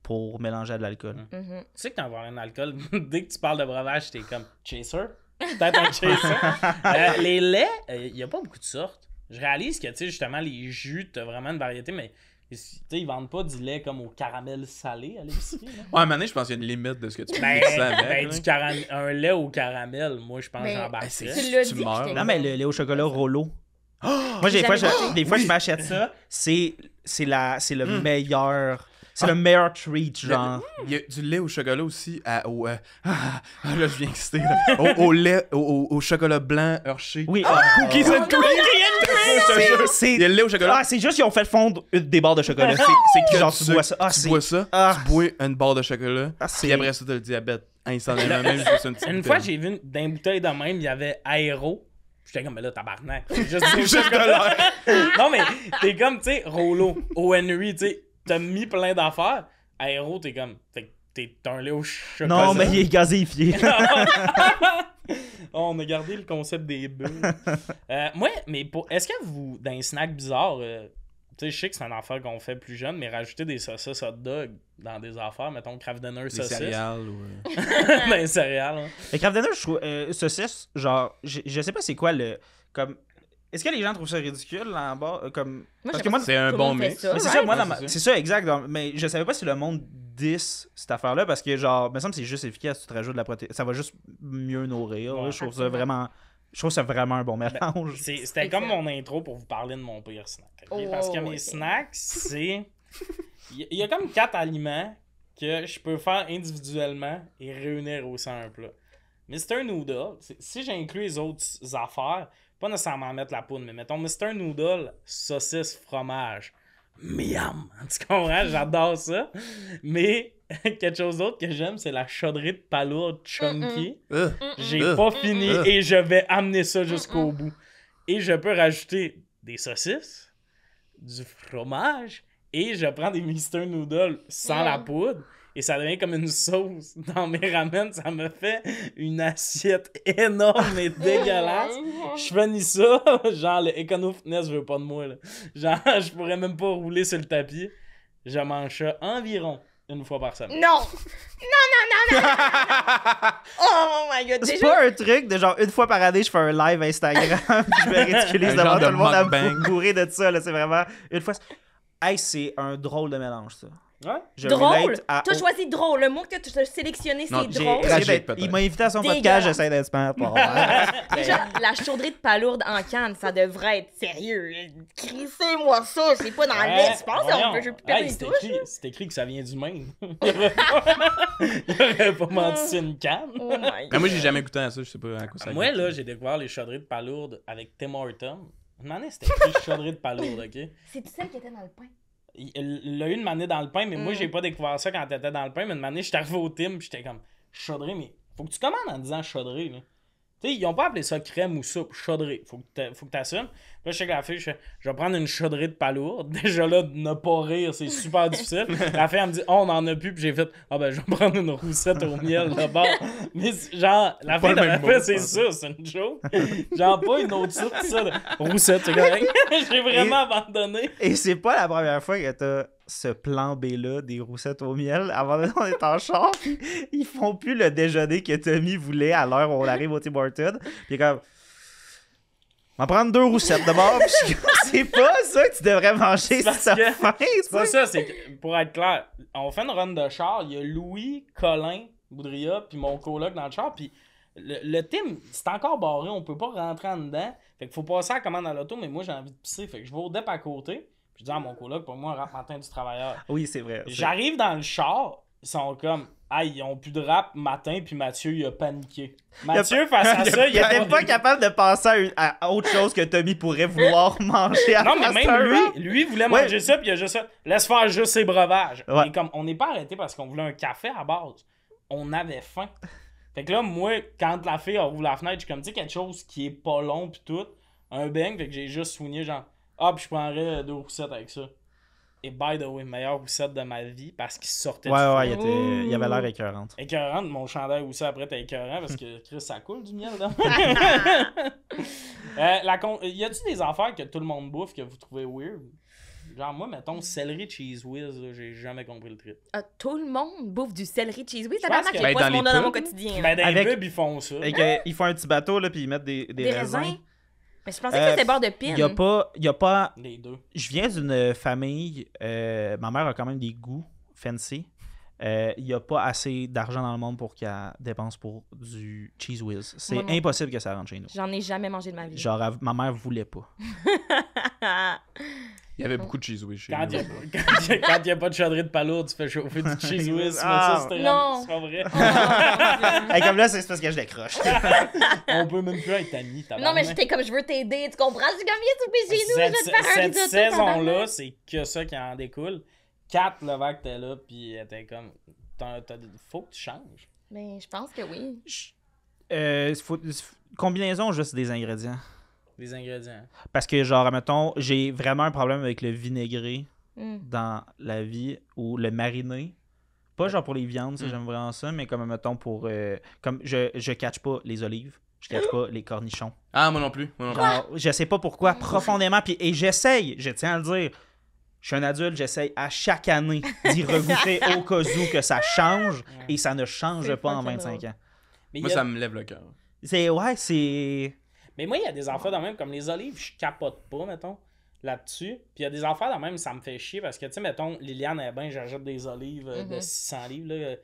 pour mélanger à de l'alcool. Mhm. Tu sais que t'en vas un alcool, dès que tu parles de breuvage, t'es comme chaser. Peut-être un chaser. Les laits, il n'y a pas beaucoup de sortes. Je réalise que, tu sais, justement, les jus, t'as vraiment une variété, mais Tu sais, ils vendent pas du lait comme au caramel salé à l'épicerie. là. Ouais, à un moment donné, je pense qu'il y a une limite de ce que tu peux Ben, mixer avec. un lait au caramel, moi, je pense que Ben, j'embarquerais. c'est- Tu l'as tu dit, meurs. j'étais Non, mais le lait au chocolat Rollo. Moi, des J'ai fois, jamais goûté. des fois je m'achète ça. C'est le meilleur. C'est le meilleur treat, genre. Il y a du lait au chocolat aussi. Là, je viens excité. Là. Au lait, au chocolat blanc, Hershey. Oui. Cookies and cream. Il y a le lait au chocolat. Ah, c'est juste qu'ils ont fait fondre des barres de chocolat. C'est que genre, tu tu bois ça. Ah, tu c'est- bois ça, Ah. tu bois une barre de chocolat, Ah, puis après ça, t'as le diabète instantanément, même juste une petite Une fois, bouteille. j'ai vu dans une bouteille de même, il y avait Aéro. J'étais comme, mais là, tabarnak. C'est juste du chocolat. Non, mais t'es comme, tu sais, Rollo, O. Henry, tu sais, t'as mis plein d'affaires. Aéro, t'es comme, fait que t'es un lait au chocolat. Non, mais il est gazéifié. Oh, on a gardé le concept des bulles. Moi, mais est-ce que vous, dans les snacks bizarres, tu sais, je sais que c'est un affaire qu'on fait plus jeune, mais rajouter des saucisses hot dog dans des affaires, mettons Kraft Dinner Des saucisses. céréales ou... Dans les céréales. Hein. Le Kraft Dinner, je trouve, saucisse, genre, je sais pas c'est quoi le. Comme. Est-ce que les gens trouvent ça ridicule là en bas? Comme. Moi, Parce je que moi, c'est un tout le bon monde fait mix. ça, mais c'est right? ça, moi, Ouais, dans ma- c'est ça. c'est ça, exact. Mais je savais pas si le monde 10 cette affaire-là, parce que, genre, il me semble que c'est juste efficace, tu te rajoutes de la protéine. Ça va juste mieux nourrir. Ouais, là. Je trouve ça absolument. vraiment. Je trouve ça vraiment un bon mélange. C'était comme mon intro pour vous parler de mon pire snack. Ok? Oh, Parce que mes ok. snacks, c'est. Il y a comme 4 aliments que je peux faire individuellement et réunir au sein un plat. Mr. Noodle, si j'inclus les autres affaires, pas nécessairement mettre la poudre, mais mettons Mr. Noodle, saucisse, fromage. Miam! Tu comprends? J'adore ça. Mais quelque chose d'autre que j'aime, c'est la chaudrée de palourde chunky. J'ai pas fini et je vais amener ça jusqu'au bout. Et je peux rajouter des saucisses, du fromage et je prends des Mr. Noodles sans la poudre et ça devient comme une sauce dans mes ramen. Ça me fait une assiette énorme et dégueulasse. Je finis ça, genre le Econo Fitness veut pas de moi. Là. Genre, je pourrais même pas rouler sur le tapis. Je mange ça environ une fois par semaine. Non! Non! Oh my god! C'est Déjà, pas un truc de genre une fois par année, je fais un live Instagram, puis je me ridiculise Un devant genre tout de le monde à mukbang. me bourrer de ça. Là. C'est vraiment une fois. Hey, c'est un drôle de mélange, ça. Ouais? Je drôle! relate à- T'as choisi drôle. Le mot que tu as sélectionné, c'est Non, J'ai drôle. essayé Tragique, d'être- peut-être. Il m'a invité à son Dégueulasse. podcast, j'essaie d'être smart. Bon, ouais. Déjà, la chaudrée de palourde en canne, ça devrait être sérieux. Crissez-moi ça, c'est pas dans l'Est. Je pense qu'on peut plus personne Hey, les c'est touche. écrit, c'est écrit que ça vient du Maine. Il aurait pas menti sur une canne. Oh my god. Mais moi, j'ai jamais goûté à ça, je sais pas à quoi ça Moi, goûte. là, j'ai découvert les chaudrées de palourde avec Tim Hortons. Une année, c'était écrit chaudrée de palourde, OK? C'est celle qui était dans le pain. Il l'a eu une année dans le pain, mais moi, j'ai pas découvert ça quand t'étais dans le pain. Mais une année, j'étais arrivé au Tim, pis j'étais comme, chaudrée, mais faut que tu commandes en disant chaudrée, là. Tu sais, ils ont pas appelé ça crème ou soupe, chaudrée. Faut que t'assumes. Puis là, je sais que la fille, je vais prendre une chaudrée de palourde. Déjà là, de ne pas rire, c'est super difficile. La fille, elle me dit, oh, on en a plus. Puis j'ai fait, ah ben, je vais prendre une roussette au miel d'abord. Mais genre, la Pas fille le de même la mot, fait, c'est je pense. ça, c'est une joke. Genre, pas une autre soupe, ça. là. Roussette, c'est correct. J'ai vraiment abandonné. Et c'est pas la première fois que t'as ce plan B-là des roussettes au miel. Avant de on est en char, puis ils font plus le déjeuner que Tommy voulait à l'heure où on arrive au Tim Hortons. Puis il est comme, on va prendre 2 roussettes d'abord. Puis je suis comme, c'est pas ça que tu devrais manger si parce t'as que- faim. C'est pas ça, c'est que, pour être clair, on fait une run de char, il y a Louis, Colin, Boudria, puis mon coloc dans le char, puis le team, c'est encore barré, on peut pas rentrer en dedans, fait qu'il faut passer à la commande à l'auto, mais moi j'ai envie de pisser, fait que je vais au dep à côté, puis je dis à mon coloc, pour moi, un rap matin du travailleur. Oui, c'est vrai. J'arrive dans le char, ils sont comme, ah, ils ont plus de rap matin, puis Mathieu, il a paniqué. Mathieu, face à ça, il Il a était pas capable de penser à autre chose que Tommy pourrait vouloir manger à Non, mais faire même ça. lui voulait Ouais. manger ça, puis il a juste fait, laisse faire juste ses breuvages. Ouais. Mais comme on n'est pas arrêté parce qu'on voulait un café à base, on avait faim. Fait que là, moi, quand la fille ouvre la fenêtre, je suis comme, tu sais, quelque chose qui est pas long, puis tout, un bang, fait que j'ai juste soigné, genre, ah, puis je prendrais 2 roussettes avec ça. Et by the way, meilleure roussette de ma vie parce qu'il sortait Ouais, du ouais, four. il avait l'air écœurante. Écœurant, mon chandail aussi après t'es écœurant parce que Chris ça coule du miel là. Y a-tu des affaires que tout le monde bouffe que vous trouvez weird? Genre moi mettons céleri cheese whiz, là, j'ai jamais compris le trip. Ah, tout le monde bouffe du céleri cheese. Oui, ça pense a que- qu'il y a Ben, pas dans ce les monde dans mon pubs, quotidien. Ben dans Avec- les pubs ils font ça. Et ils font un petit bateau, là, puis ils mettent des Des raisins. raisins. Mais je pensais que c'était beurre de pin. Il y a pas... Les deux. Je viens d'une famille... ma mère a quand même des goûts fancy. Il n'y a pas assez d'argent dans le monde pour qu'elle dépense pour du Cheese Whiz. C'est Moi non. impossible que ça rentre chez nous. J'en ai jamais mangé de ma vie. Genre, ma mère voulait pas. Il y avait beaucoup de cheese whiz chez Quand nous. il n'y a pas de chaudrée de palourde, tu fais chauffer du cheese whiz. Ah. Ça, c'était Non. c'est pas vrai. Hey, comme là, c'est parce que je décroche. On peut même plus être amis. Non, mais j'étais comme, je veux t'aider, tu comprends? Je suis comme, viens souper chez nous, je vais te faire un Cette risotto. saison-là, tabarnak. c'est que ça qui en découle. Kat, le vague, était là, puis elle était comme. Faut que tu changes. Mais je pense que oui. Combinaison juste des ingrédients. Les ingrédients. Parce que, genre, mettons, j'ai vraiment un problème avec le vinaigré Mm. dans la vie ou le mariné. Pas genre pour les viandes, ça, Mm. j'aime vraiment ça, mais comme, mettons, pour... comme je catch pas les olives, je catch pas les cornichons. Ah, moi non plus. Moi non plus. Genre, je sais pas pourquoi, profondément, puis, et j'essaye, je tiens à le dire, je suis un adulte, j'essaye à chaque année d'y regoûter au cas où que ça change, et ça ne change C'est pas en fucking 25 drôle. ans. Mais, Moi, il y a- ça me lève le cœur. C'est... mais moi, il y a des affaires de même, comme les olives, je capote pas, mettons, là-dessus. Puis il y a des affaires de même, ça me fait chier, parce que, tu sais, mettons, Liliane, eh ben, j'achète des olives de Mhm. 600 livres, là.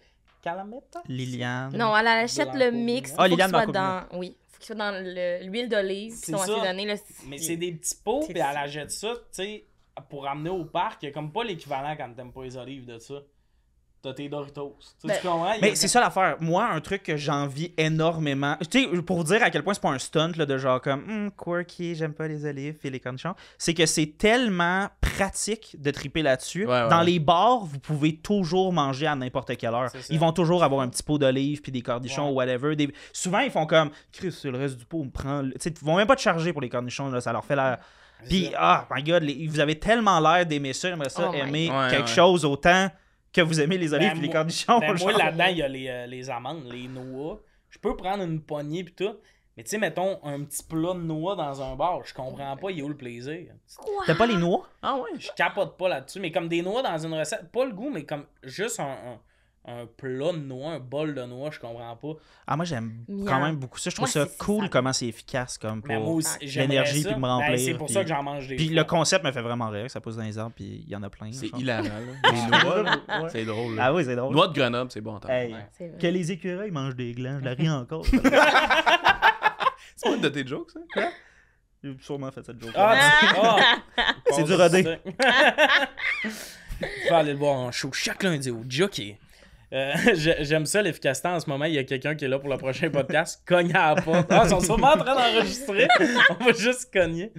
Calametta? Liliane. Non, elle achète De le l'encombrement. mix. Ah, Faut Liliane qu'il soit d'encombrement. dans... Oui, faut qu'il soit dans l'huile d'olive qui C'est sont ça. assaisonnées. Là, Mais c'est des petits pots, C'est puis elle ça. achète ça, tu sais, pour amener au parc. Il y a comme pas l'équivalent quand t'aimes pas les olives de ça. T'as tes Doritos. Tu Ben, comprends? Il y Mais a- c'est ça l'affaire. Moi, un truc que j'envie énormément, tu sais, pour dire à quel point c'est pas un stunt là, de genre comme quirky, j'aime pas les olives et les cornichons, c'est que c'est tellement pratique de triper là-dessus. Ouais, ouais, Dans ouais. les bars, vous pouvez toujours manger à n'importe quelle heure. C'est ça. Ils vont toujours avoir un petit pot d'olives puis des cornichons Ouais. ou whatever. Souvent, ils font comme Chris, c'est le reste du pot, on me prend. Tu sais, ils vont même pas te charger pour les cornichons, là, ça leur fait l'air. Puis, ah, my god, vous avez tellement l'air d'aimer ça, j'aimerais ça Oh my aimer God. Ouais, quelque ouais. chose autant que vous aimez les olives Ben, et les moi- cornichons. Ben, moi, genre. là-dedans, il y a les amandes, les noix. Je peux prendre une poignée pis tout. Mais tu sais, mettons un petit plat de noix dans un bar, je comprends pas, il est où le plaisir? Quoi? T'as pas les noix? Ah ouais? Je capote pas là-dessus. Mais comme des noix dans une recette, pas le goût, mais comme juste un plat de noix, un bol de noix, je comprends pas. Ah, moi, j'aime Miam. quand même beaucoup ça. Je trouve Moi, ça c'est cool ça. comment c'est efficace comme Mais moi pour aussi, j'aimerais l'énergie ça. puis me Ben, remplir. c'est pour puis- ça que j'en mange des Puis fois. le concept me fait vraiment rire. Ça pousse dans les arbres, puis il y en a plein. C'est genre. hilarant, là. Les noix, là, c'est drôle. Là. Ah oui, c'est drôle. Noix de Grenoble, c'est bon. Hey, Ouais. C'est vrai. que les écureuils mangent des glands, je la ris encore. C'est pas une de tes jokes, ça? J'ai sûrement fait cette joke. C'est du rodé. Faut aller le voir en show chaque lundi au Jockey. J'aime ça, l'efficacité en ce moment. Il y a quelqu'un qui est là pour le prochain podcast. Cogne à la porte. Ah, ils sont sûrement en train d'enregistrer. On va juste cogner.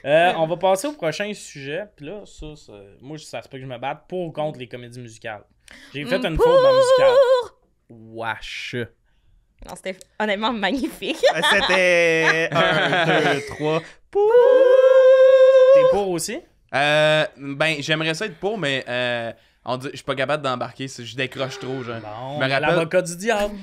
On va passer au prochain sujet. Puis là, moi, ça se peut que je me batte pour ou contre les comédies musicales. J'ai fait une faute dans le musical. Wesh. Non, c'était honnêtement magnifique. C'était 1, 2, 3. T'es pour aussi? Ben, j'aimerais ça être pour, mais je suis pas capable d'embarquer. Je décroche trop, genre. Bon, Je me rappelle- l'avocat du diable.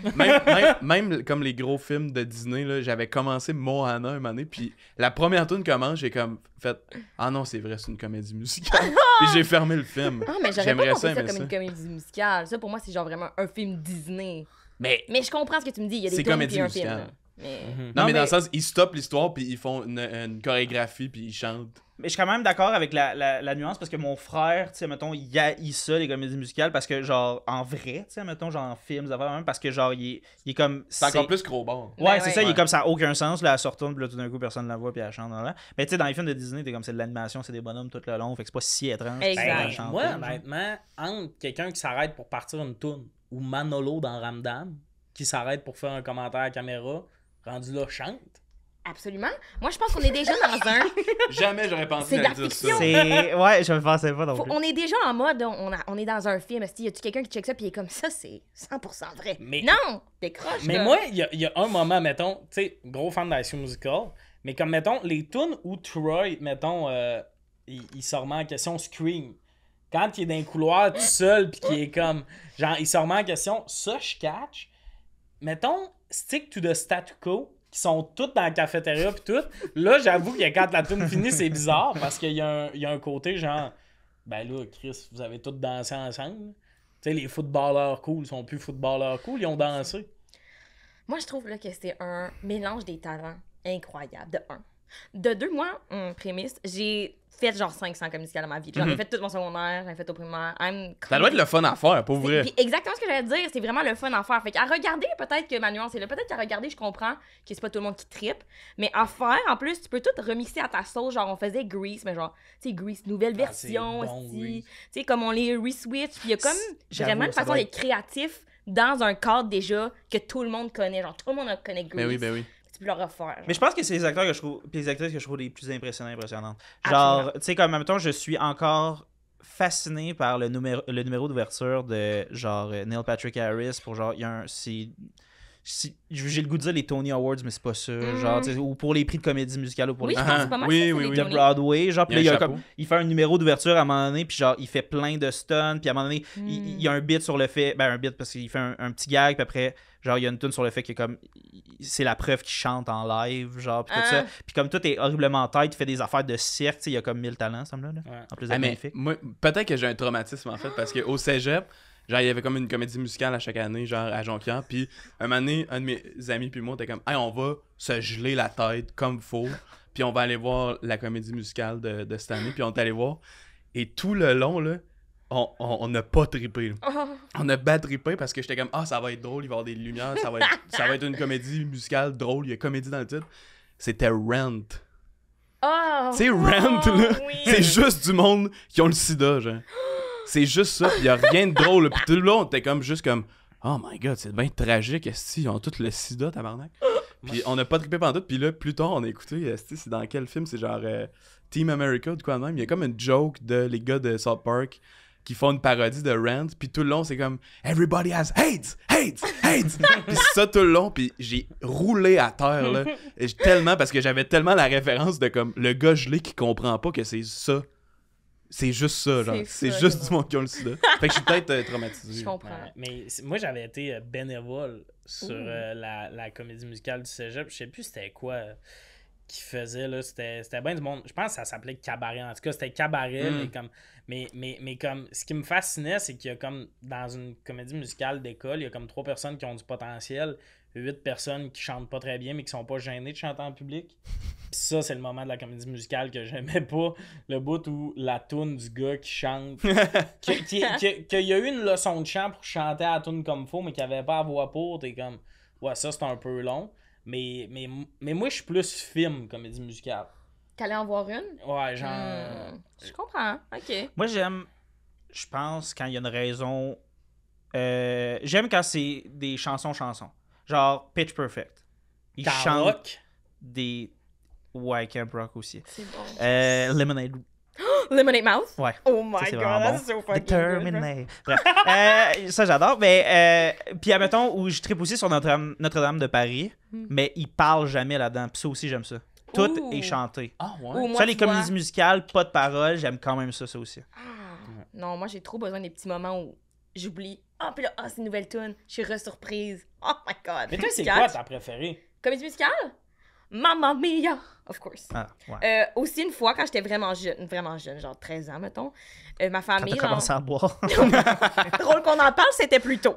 Même comme les gros films de Disney, là, j'avais commencé Moana un moment donné, puis la première tune commence, j'ai comme fait « Ah non, c'est vrai, c'est une comédie musicale. » Puis j'ai fermé le film. Ah, mais j'aurais J'aimerais pas compris ça aimer comme une comédie musicale. Ça, pour moi, c'est genre vraiment un film Disney. Mais Mais je comprends ce que tu me dis. Il y a des C'est tunes comédie puis un film. musicale. là. Mais... Mhm. non, Non, mais dans mais- le sens, ils stoppent l'histoire, puis ils font une chorégraphie, puis ils chantent. Mais je suis quand même d'accord avec la nuance parce que mon frère, tu sais, mettons, il haït ça, les comédies musicales, parce que, genre, en vrai, tu sais, mettons, genre, en film, ça va même, parce que, genre, il est comme. C'est encore plus gros bord. Ouais, Ben c'est ouais. ça, il est Ouais. comme ça, a aucun sens, là, elle se retourne, puis là, tout d'un coup, personne la voit, puis elle chante. Là. Mais tu sais, dans les films de Disney, t'es comme c'est de l'animation, c'est des bonhommes tout le long, fait que c'est pas si étrange. Exact. Ben, de chanter, moi, genre. honnêtement, entre quelqu'un qui s'arrête pour partir une toune ou Manolo dans Ramdam qui s'arrête pour faire un commentaire à caméra, rendu là, chante. Absolument. Moi, je pense qu'on est déjà dans un... Jamais j'aurais pensé C'est de la à dire ça. fiction. C'est. Ouais, je me pensais pas non plus. On est déjà en mode, on est dans un film. Y a-tu quelqu'un qui check ça puis il est comme ça, c'est 100% vrai. Mais- Non! Décroche, Mais là. moi, il y a un moment, mettons, tu sais, gros fan d'High School Musical, mais comme, mettons, les tunes où Troy, mettons, il se remet en question Scream. Quand il est dans un couloir tout seul, pis qu'il est comme, genre, il se remet en question, ça, je catch. Mettons, Stick to the Statu Quo, qui sont toutes dans la cafétéria pis tout. Là, j'avoue que quand la tune finit, c'est bizarre, parce qu'il y a un côté, genre, ben là, Chris, vous avez tous dansé ensemble. Tu sais, les footballeurs cool sont plus footballeurs cool, ils ont dansé. Moi, je trouve là, que c'est un mélange des talents incroyable, de un. De 2 mois, prémisse, j'ai fait genre 500 comédies musicales dans ma vie. J'en ai fait tout mon secondaire, j'en ai fait au primaire. Ça doit être le fun à faire, pour vrai. Puis exactement ce que j'allais dire, c'est vraiment le fun à faire. Fait qu'à regarder, peut-être que ma nuance est là. Peut-être qu'à regarder, je comprends que c'est pas tout le monde qui trippe. Mais à faire, en plus, tu peux tout remixer à ta sauce. Genre, on faisait Grease, mais genre, tu sais, Grease, nouvelle version c'est bon, aussi. Grease. Tu sais, comme on les re-switch. Puis il y a comme J'avoue, vraiment une ça façon doit d'être créatif dans un cadre déjà que tout le monde connaît. Genre, tout le monde connaît Grease. Ben oui. Tu peux le refaire. Mais je pense que c'est les acteurs que je trouve, puis les actrices que je trouve les plus impressionnantes. Absolument. Genre, tu sais, comme en même temps, je suis encore fasciné par le numéro d'ouverture de genre Neil Patrick Harris pour genre, il y a un. J'ai le goût de dire les Tony Awards, mais c'est pas ça. Genre, tu sais, ou pour les prix de comédie musicale ou pour Oui, les je pense que c'est pas mal Oui, ça, c'est oui, les oui. de Tony. Broadway, genre, puis Il y là, a il, un chapeau. il fait un numéro d'ouverture à un moment donné, puis genre, il fait plein de stuns, puis à un moment donné, il y a un bit sur le fait, ben un bit parce qu'il fait un petit gag, puis après, genre, il y a une tune sur le fait que comme, c'est la preuve qu'il chante en live, genre, puis tout ça, puis comme tout est horriblement tête, il fait des affaires de cirque, tu sais, il y a comme 1000 talents, ça me là, Ouais. en plus Ah, d'être mais magnifique. moi, peut-être que j'ai un traumatisme en fait, parce qu'au cégep, genre, il y avait comme une comédie musicale à chaque année, genre à Jonquière. Puis un moment donné, un de mes amis puis moi, était comme, hey, on va se geler la tête comme faut. Puis on va aller voir la comédie musicale de cette année. Puis on est allé voir. Et tout le long, là, on n'a pas trippé. Là. Oh. On a bad trippé parce que j'étais comme, ça va être drôle, il va y avoir des lumières, ça va être une comédie musicale drôle, il y a comédie dans le titre. C'était Rent. Oh, Tu sais, Rent, là, oui. c'est juste du monde qui ont le sida, genre. C'est juste ça, pis y a rien de drôle. Pis tout le long, t'es comme juste comme, oh my god, c'est bien tragique, esti, ils ont tous le sida, tabarnak. Pis on a pas trippé pendant tout, pis là, plus tard, on a écouté, esti, c'est dans quel film? C'est genre Team America ou de quoi de même. Il y a comme une joke de les gars de South Park qui font une parodie de Rent, pis tout le long, c'est comme, everybody has hates. Pis c'est ça tout le long, pis j'ai roulé à terre, là. Et tellement, parce que j'avais tellement la référence de comme, le gars gelé qui comprend pas que c'est ça. C'est juste ça, genre. C'est ça, juste genre. du monde qui ont le sida. Fait que je suis peut-être traumatisé. Je comprends. Ouais, mais moi, j'avais été bénévole sur la comédie musicale du cégep. Je sais plus c'était quoi qu'ils faisaient, là. C'était bien du monde. Je pense que ça s'appelait Cabaret. En tout cas, c'était Cabaret, mais comme... Ce qui me fascinait, c'est qu'il y a comme... Dans une comédie musicale d'école, il y a comme 3 personnes qui ont du potentiel, 8 personnes qui chantent pas très bien, mais qui sont pas gênées de chanter en public. Pis ça, c'est le moment de la comédie musicale que j'aimais pas. Le bout où la toune du gars qui chante. Qu'il y a eu une leçon de chant pour chanter à la toune comme faut, mais qu'il avait pas à voix pour. T'es comme, ouais, ça, c'est un peu long. Mais moi, je suis plus film, comédie musicale. T'allais en voir une? Ouais, genre... Je comprends. OK. Moi, j'aime, je pense, quand il y a une raison. J'aime quand c'est des chansons. Genre Pitch Perfect. Ils Dans chantent rock. des. Ouais, Camp Rock aussi. C'est bon. Lemonade. Lemonade Mouth? Ouais. Oh my Ça, c'est god, vraiment that's so bon. fucking good. bro. Determinate. Bref. Ça, j'adore. Mais, puis, admettons, où je tripe aussi sur Notre-Dame de Paris, mais ils parlent jamais là-dedans. Puis ça aussi, j'aime ça. Tout Ooh. est chanté. Ah Ou ouais? moi, Ça, les tu vois- comédies musicales, pas de paroles, j'aime quand même ça aussi. Ah. Non, moi, j'ai trop besoin des petits moments où j'oublie. Ah, puis là, c'est une nouvelle tune. Je suis re-surprise. Oh my god. Mais toi, c'est Catch. quoi ta préférée? Comédie musicale? Mamma Mia! Of course. Ah, ouais. Aussi, une fois, quand j'étais vraiment jeune, genre 13 ans, mettons, ma Quand famille. t'as commencé à boire. Drôle qu'on en parle, c'était plus tôt.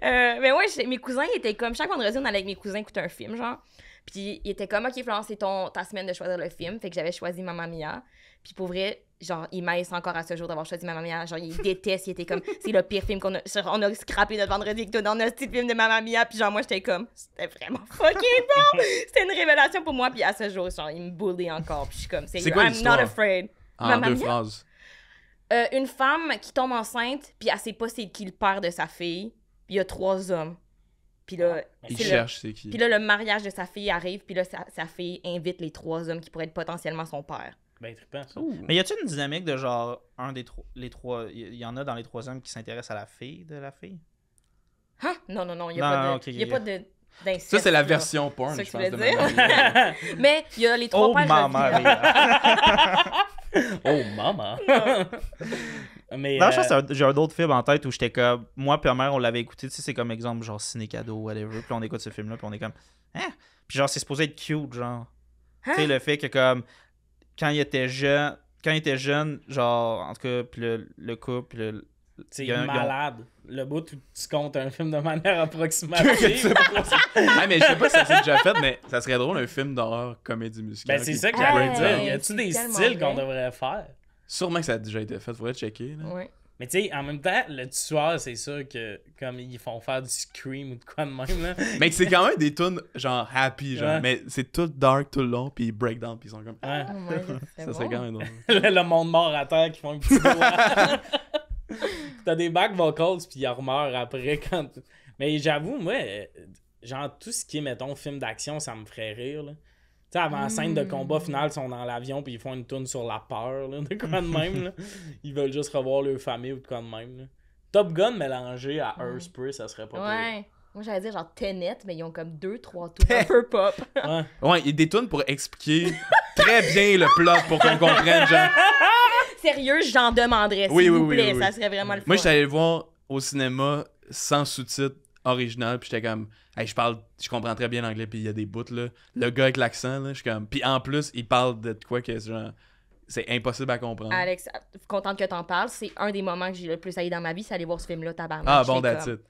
Mais ouais, mes cousins ils étaient comme. Chaque vendredi, on allait avec mes cousins écouter un film, genre. Puis ils étaient comme, OK, Florence, c'est ta semaine de choisir le film. Fait que j'avais choisi Mamma Mia. Puis pour vrai, genre, ils m'aissent encore à ce jour d'avoir choisi Mamma Mia. Genre, ils détestent. Ils étaient comme, c'est le pire film qu'on a. On a scrappé notre vendredi dans notre petit film de Mamma Mia. Puis genre, moi, j'étais comme, c'était vraiment fucking bon. C'était une révélation pour moi. Puis à ce jour, genre, ils me bullient encore. Puis je suis comme, C'est quoi I'm l'histoire? not afraid. En Mamma 2 Mia? phrases. Une femme qui tombe enceinte, puis elle sait pas c'est qui le père de sa fille, puis il y a 3 hommes. Puis là, Il c'est cherche, c'est qui. puis là, le mariage de sa fille arrive, puis là, sa fille invite les 3 hommes qui pourraient être potentiellement son père. Ben, trippant, ça. Mais y a-t-il une dynamique de genre, les trois. Il y en a dans les 3 hommes qui s'intéressent à la fille de la fille? Hein? Non, il y Non, a pas de, ok, y a ok. pas de d'inceste. Ça, c'est la là. version porn, C'est je ça pense. que tu de voulais Mamma Mia. Mais il y a les 3 Oh, pères. maman! Oh, maman! Mais, Non, je pense que j'ai un autre film en tête où j'étais comme. Moi, puis ma mère, on l'avait écouté. Tu sais, c'est comme exemple, genre Ciné Cadeau, whatever. Puis on écoute ce film-là, puis on est comme. Hein? Puis genre, c'est supposé être cute, genre. Tu sais, le fait que, comme. Quand il était jeune, genre, en tout cas, puis le couple, puis C'est ils ont- malade. Le bout où tu comptes un film de manière Que tu approximative. sais pas quoi c'est. Ah, mais je sais pas si ça s'est déjà fait, mais ça serait drôle un film d'horreur comédie musicale. Ben, c'est qui ça que j'allais Ouais, dire. Y a-tu c'est des tellement styles qu'on vrai. devrait faire? Sûrement que ça a déjà été fait, faudrait checker. Là. Ouais. Mais tu sais, en même temps, le tueur, c'est sûr que comme ils font faire du scream ou de quoi de même, là. Mais c'est quand même des tunes genre happy, genre. Ouais. Mais c'est tout dark tout le long, puis ils break down, puis ils sont comme. Ouais. Oh my God, c'est Ça serait bon. quand même drôle. Le monde mort à terre qui font un petit doigt. T'as des back vocals puis ils remeurent après quand. Mais j'avoue, moi, genre tout ce qui est, mettons, film d'action, ça me ferait rire, là. Tu sais, avant la scène de combat final, ils sont dans l'avion puis ils font une tourne sur la peur, là, de quoi de même, là. Ils veulent juste revoir leur famille ou de quoi de même, là. Top Gun mélangé à Hairspray, ça serait pas Ouais. Moi, j'allais dire genre Tenet, mais ils ont comme 2-3 tours un peu pop. pire. Ouais. Ouais, il y a des tunes pour expliquer très bien le plot pour qu'on comprenne, genre. Sérieux, j'en demanderais, s'il Oui, oui, vous oui, plaît. oui, Ça oui. serait vraiment le fun. Moi, j'étais allé le voir au cinéma sans sous-titres original, puis j'étais comme, hey, je comprends très bien l'anglais, puis il y a des bouts, là. Le gars avec l'accent, là, je suis comme, puis en plus, il parle de quoi que, genre, c'est impossible à comprendre. Alex, contente que t'en parles. C'est un des moments que j'ai le plus haï dans ma vie, c'est aller voir ce film-là, tabarnak. Ah, bon, J'étais that's comme, it.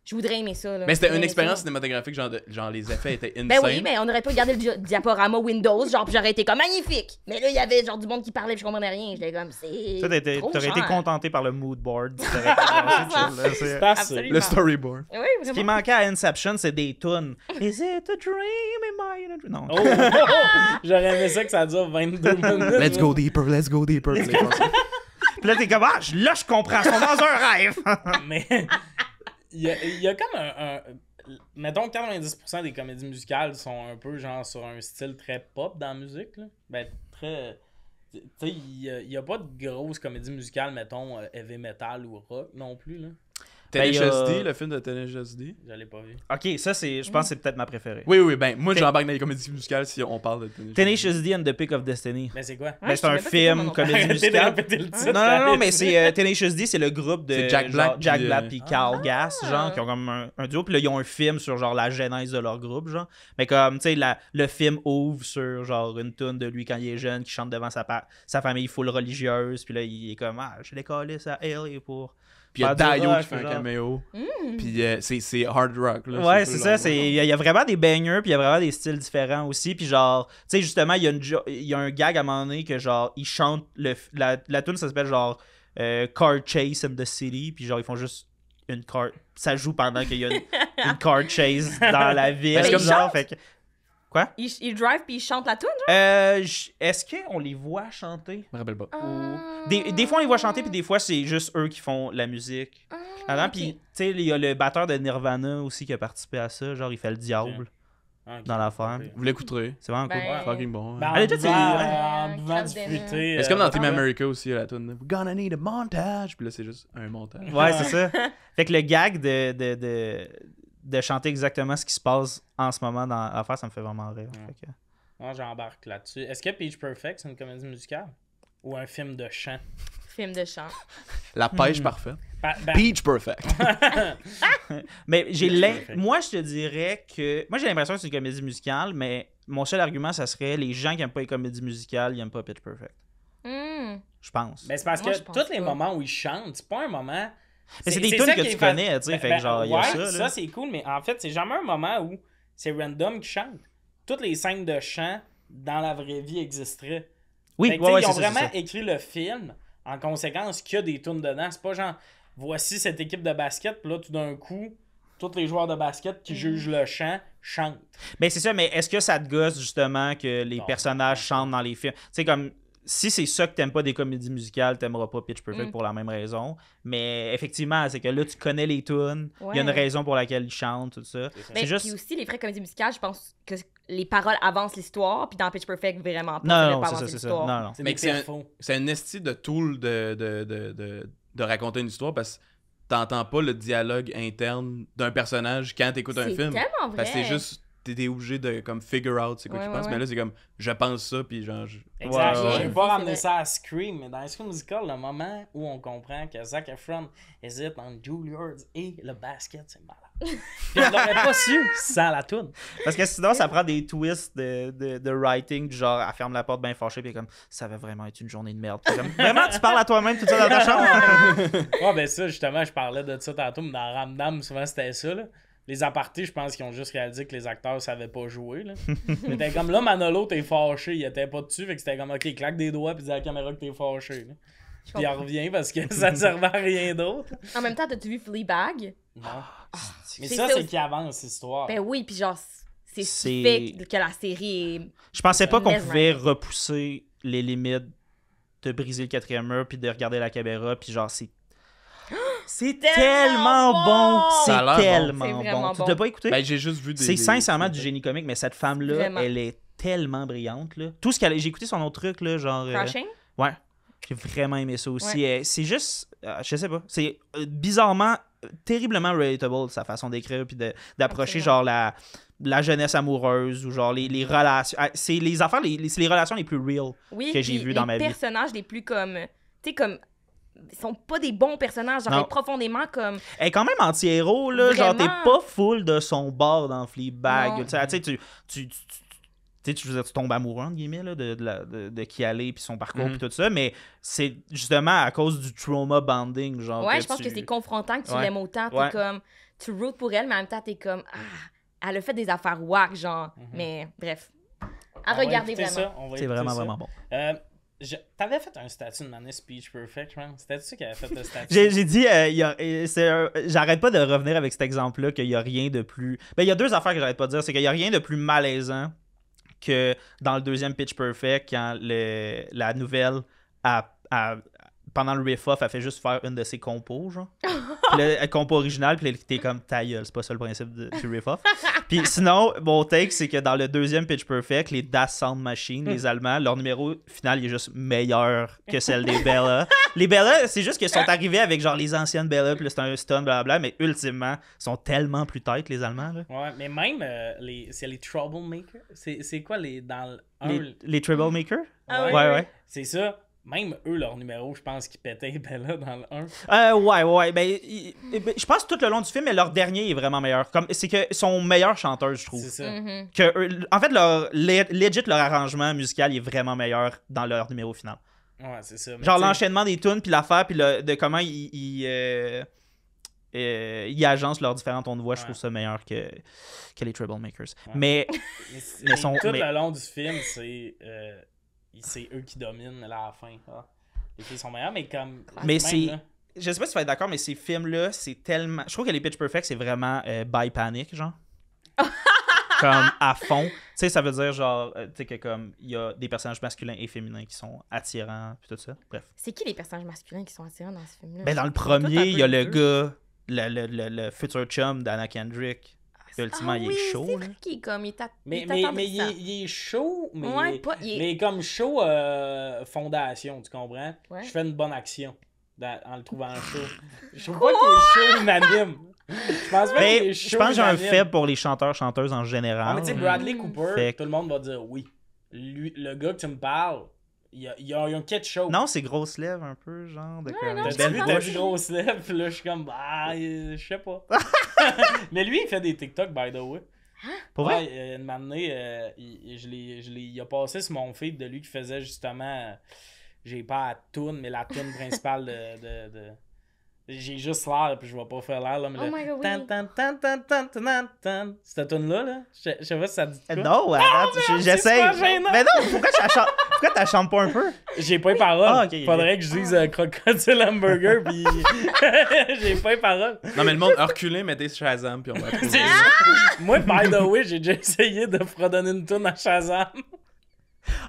Je voudrais aimer ça, là. Mais c'était J'aurais une aimé expérience ça. cinématographique, genre les effets étaient insane. Ben oui, mais on aurait pas regardé le diaporama Windows, genre, puis j'aurais été comme magnifique. Mais là, il y avait genre du monde qui parlait, puis je comprenais rien. J'étais comme, c'est. Ça, trop t'aurais été cher. contenté par le mood board. T'aurais été assez chill, là, c'est- C'est assez. Absolument. Le storyboard. Oui, Ce qui vraiment. manquait à Inception, c'est des tunes. Is it a dream? Am I in a dream? Non. Oh, oh, oh. J'aurais aimé ça que ça dure 22 minutes. Let's go deeper, let's go deeper. Puis là, t'es comme, ah, là, je comprends, ils sont dans un rêve. Mais il y a comme mettons 90% des comédies musicales sont un peu genre sur un style très pop dans la musique, là. Ben, très. Tu sais, il y a pas de grosses comédies musicales, mettons, heavy metal ou rock non plus, là. Tenacious Ben, D, le film de Tenacious D. Je l'ai pas vu. Ok, ça, je pense que c'est peut-être ma préférée. Oui, oui, ben, moi j'embarque dans les comédies musicales si on parle de Tenacious D and the Pick of Destiny. Mais c'est quoi? Ouais, Ben, je c'est un savais pas c'était quoi, moi film, non plus. comédie Arrêtez de musicale. répéter le titre. Non, mais c'est Tenacious D, c'est le groupe de C'est Jack Black genre, Jack puis, Black puis Carl Gass, Ah. genre, qui ont comme un duo. Puis là, ils ont un film sur genre la genèse de leur groupe, genre. Mais comme, tu sais, le film ouvre sur genre une toune de lui quand il est jeune, qui chante devant sa famille full religieuse. Puis là, il est comme, ah, je décollé ça à LA pour. Puis il y a faire du Dio rock, qui fait un genre. caméo. Mm. Puis c'est hard rock, là. Ouais, tout c'est le ça. long. Il y a vraiment des bangers, puis il y a vraiment des styles différents aussi. Puis genre, tu sais, justement, il y a un gag à un moment donné que genre, ils chantent. La tune, ça s'appelle genre Car Chase in the City. Puis genre, ils font juste une car. Ça joue pendant qu'il y a une car chase dans la ville. Mais c'est comme genre, chante. fait que. Quoi? Il drive puis il chante la tune, genre? Est-ce qu'on les voit chanter? Je me rappelle pas. Ah. Des fois, on les voit chanter, puis des fois, c'est juste eux qui font la musique. Avant, ok. puis, tu sais, il y a le batteur de Nirvana aussi qui a participé à ça. Genre, il fait le diable Ah, ok. dans l'affaire. Ok. Vous l'écouterez. C'est vraiment cool. Ben, Fucking bon. Ben, en Allez, toi, buvant, c'est- en buvant Club du Dinner. fruité. C'est comme dans Team ouais. America aussi, la tune. We're gonna need a montage. Puis là, c'est juste un montage. Ouais, c'est ça. Fait que le gag de chanter exactement ce qui se passe en ce moment dans l'affaire, ça me fait vraiment rire. Ouais. Fait que- Moi, j'embarque là-dessus. Est-ce que Pitch Perfect, c'est une comédie musicale? Ou un film de chant? Film de chant. La pêche parfaite. Ben, Peach perfect. Mais Perfect. moi, je te dirais que. Moi, j'ai l'impression que c'est une comédie musicale, mais mon seul argument, ça serait les gens qui aiment pas les comédies musicales, ils aiment pas Pitch Perfect. Hmm. Je pense. ben, c'est parce Moi, que je pense tous les pas. moments où ils chantent, c'est pas un moment. Mais c'est des tunes ça que qui tu est connais, tu sais. Fait que genre, il y a ouais, ça. Là. c'est cool, mais en fait, c'est jamais un moment où c'est random qui chante. Toutes les scènes de chant dans la vraie vie existeraient. Oui, Fait que, ouais, ouais, ils ont c'est ça, vraiment c'est ça. écrit le film en conséquence qu'il y a des tunes dedans. C'est pas genre, voici cette équipe de basket, puis là, tout d'un coup, tous les joueurs de basket qui jugent le chant chantent. Ben, c'est ça, mais est-ce que ça te gosse justement que les Non. personnages chantent dans les films? Tu sais, comme. Si c'est ça que t'aimes pas des comédies musicales, t'aimeras pas Pitch Perfect pour la même raison. Mais effectivement, c'est que là, tu connais les tunes. Il y a une Ouais. raison pour laquelle ils chantent, tout ça. Mais C'est juste. puis aussi, les vraies comédies musicales, je pense que les paroles avancent l'histoire, puis dans Pitch Perfect, vraiment pas. Non, ça fait non, pas c'est ça, avancer c'est ça. l'histoire. Non, non. C'est Mais des que c'est un- perfos. C'est un esti de tool de raconter une histoire parce que t'entends pas le dialogue interne d'un personnage quand t'écoutes un C'est film. tellement vrai. Parce que c'est juste t'es obligé de comme figure out c'est quoi Ouais, qu'ils ouais, pensent, ouais. mais là c'est comme je pense ça puis genre Exact. Ouais, Je ouais. vais pas ramener C'est ça à Scream, mais dans High School Musical, le moment où on comprend que Zac Efron hésite entre Juilliard et le basket, c'est malade. Puis on l'aurait pas su sans la toune. Parce que sinon, ça prend des twists de writing, du genre, elle ferme la porte bien fâchée, puis comme, ça va vraiment être une journée de merde. Puis comme, vraiment, tu parles à toi-même tout ça dans ta chambre? Ouais, ben ça, justement, je parlais de ça tantôt, mais dans Ramdam, souvent c'était ça, là. Les apartés, je pense qu'ils ont juste réalisé que les acteurs savaient pas jouer, là. C'était comme là, Manolo, t'es fâché, il était pas dessus, fait que c'était comme, ok, claque des doigts, puis dis à la caméra que t'es fâché, là. Puis il revient parce que ça ne servait à rien d'autre. En même temps, t'as-tu vu Fleabag? Non. Mais C'est ça, ça c'est aussi. qui avance l'histoire. Ben oui, puis genre, c'est ce C'est- qui fait que la série est... Je pensais pas qu'on Mesmerizing. pouvait repousser les limites de briser le quatrième mur, puis de regarder la caméra, puis genre, c'est tellement bon! Ça a l'air C'est bon. tellement C'est bon. vraiment Tu bon. l'as pas écouté? ben j'ai juste vu des C'est sincèrement du génie comique, mais cette femme-là, Vraiment. elle est tellement brillante. Là. Tout ce qu'elle j'ai écouté son autre truc, là, genre. Crashing? Ouais. J'ai vraiment aimé ça aussi. C'est juste. Je sais pas. C'est bizarrement, terriblement relatable, sa façon d'écrire, puis d'approcher, Absolument. genre, la jeunesse amoureuse, ou genre, les relations. C'est les affaires, c'est les relations les plus real. Oui, que j'ai puis vu dans ma vie. les personnages les plus comme... Tu sais, comme... Ils sont pas des bons personnages, genre, Non. elle est profondément comme... Elle est quand même anti-héros, là. Genre, t'es Vraiment. pas full de son bord dans Fleabag. Non. Tu sais, tu veux dire, tu tombes amoureux, entre guillemets, là, de qui aller, puis son parcours, puis tout ça, mais c'est justement à cause du trauma bonding, genre. Ouais, je pense que c'est confrontant que tu Ouais. l'aimes autant. T'es Ouais. comme... Tu routes pour elle, mais en même temps, t'es comme... Ah, elle a fait des affaires whack, genre. Mais bref. À On va regarder écouter vraiment. ça, on va C'est écouter vraiment, ça. vraiment bon. T'avais fait un statut de année Speech Perfect, je pense. C'était tu qui avait fait le statut? J'ai dit, j'arrête pas de revenir avec cet exemple-là qu'il y a rien de plus. Ben, il y a deux affaires que j'arrête pas de dire. C'est qu'il y a rien de plus malaisant que dans le deuxième Pitch Perfect, quand la nouvelle, pendant le riff-off, elle fait juste faire une de ses compos, genre. Puis là, elle compo originale, puis là, t'es comme ta gueule. C'est pas ça le principe du riff-off. Puis sinon, mon take, c'est que dans le deuxième Pitch Perfect, les Das Sound Machine, les Allemands, leur numéro final, il est juste meilleur que celle des Bella. Les Bella, c'est juste qu'ils sont arrivés avec genre les anciennes Bella, puis là, c'est un stun, blablabla, mais ultimement, ils sont tellement plus tight, les Allemands, là. Ouais, mais même, c'est les Troublemakers. C'est quoi les dans le 1? Les Troublemakers? Ah Ouais. Ouais. C'est ça. Même eux, leur numéro, je pense qu'ils pétaient Bella dans le 1. Ouais. Ben, je pense que tout le long du film, mais leur dernier est vraiment meilleur. C'est que son meilleur chanteur, je trouve. C'est ça. Mhm. En fait, legit, leur arrangement musical est vraiment meilleur dans leur numéro final. Ouais, c'est ça. Mais Genre tu sais, l'enchaînement des tunes, puis l'affaire, puis de comment ils agencent leurs différents tons de voix, je Ouais. trouve ça meilleur que les Troublemakers. Ouais. Mais mais son- tout mais- le long du film, c'est eux qui dominent là, à la fin. Ah. Les filles sont meilleures, mais comme. Mais même, c'est- là, je sais pas si tu vas être d'accord, mais ces films-là, c'est tellement. Je trouve que les Pitch Perfect, c'est vraiment by panic, genre. Comme à fond. Tu sais, ça veut dire genre, tu sais, que comme, il y a des personnages masculins et féminins qui sont attirants, puis tout ça. Bref. C'est qui les personnages masculins qui sont attirants dans ce film-là? Ben, dans le Tout un premier, peu il y a les le deux. gars, le futur chum d'Anna Kendrick. Ultimement, Ah il oui, est chaud, c'est là. vrai qu'il est comme... Il est Mais il il est attendrissant. est chaud, mais, Ouais, pas- il est- mais comme chaud fondation, tu comprends? Ouais. Je fais une bonne action en le trouvant chaud. Je trouve pas qu'il est chaud unanime. Je pense pas qu'il Mais est je chaud pense que j'ai un unanime. faible pour les chanteurs-chanteuses en Ah, général. mais tu sais, Bradley Cooper, Fait que- tout le monde va dire oui. Lui, le gars que tu me parles, il y a un quête chaud. Non, c'est grosse lèvres un peu, genre. De comme... non, T'as je vu, comprends. t'as vu grosse lèvres, puis là, je suis comme, je sais pas. Mais lui, il fait des TikTok, by the way. Pour vrai? Ouais, une année, il a passé sur mon feed de lui qui faisait justement, j'ai pas la toune, mais la toune principale de j'ai juste l'air, puis je vais pas faire l'air, là, mais Oh le my God, oui. tan, tan, tan, tan, tan, tan, tan. Cette toune-là, là, je sais pas si ça dit quoi. Non, attends, j'essaye. c'est super gênant. Mais non, pourquoi t'as chantes pas un peu? J'ai pas les paroles. Ah, ok, ok. Faudrait que je dise crocodile hamburger, puis j'ai pas les paroles. Non, mais le monde reculé, mettez Shazam, puis on va trouver. Moi, by the way, j'ai déjà essayé de fredonner une toune à Shazam.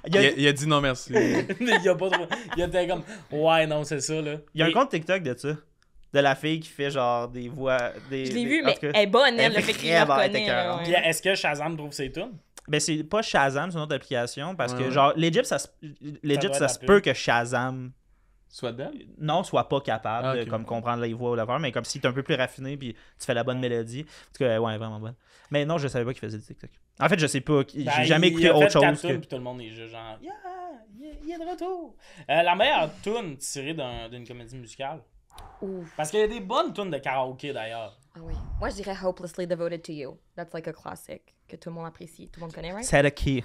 Il a dit non merci. Il a pas trop. Il était comme, ouais, non, c'est ça, là. Il y a un Et- compte TikTok de ça. De la fille qui fait genre des voix. Je l'ai vu, mais elle est bonne, elle, le fait qu'il la vraiment, elle est reconnaît. écœurante. Puis est-ce que Shazam trouve ses tunes? Ben, c'est pas Shazam, c'est une autre application. Parce que, Ouais. genre, legit, ça se doit être peut appelé. que Shazam Soit dedans. Non, sois pas capable Ah, de ok. comme comprendre les voix ou l'affaire, mais comme si t'es un peu plus raffiné puis tu fais la bonne mélodie. En tout cas, ouais, vraiment bonne. Mais non, je savais pas qu'il faisait du TikTok. En fait, je sais pas. J'ai Ben, jamais écouté autre chose que. Puis tout le monde est juste genre, yeah, il est de retour. La meilleure tune tirée d'une comédie musicale. Ouf. Parce qu'il y a des bonnes tunes de karaoké d'ailleurs. Ah oui. Moi, je dirais Hopelessly Devoted to You. That's like a classic que tout le monde apprécie. Tout le monde connaît, right? Set a key.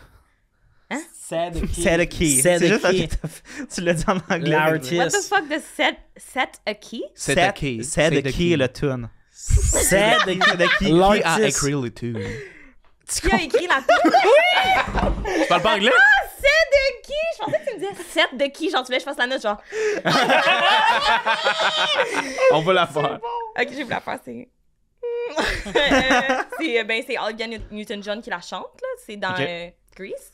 Sad Key. Set a key. Set C'est a juste parce key. que tu l'as dit en anglais. L'artiste. What the fuck does set a key? C'est a key. Set a key, le tune. Sad Set a key. Qui a L'artiste. écrit le tout? Qui a écrit la tune? Tu parles pas anglais? Set de qui? Je pensais que tu me disais set de qui? Genre, tu voulais que je fasse la note, genre. On va la faire. Ok, je vais vous la faire, c'est. C'est Olivia Newton-John qui la chante, là. C'est dans Ok. Grease.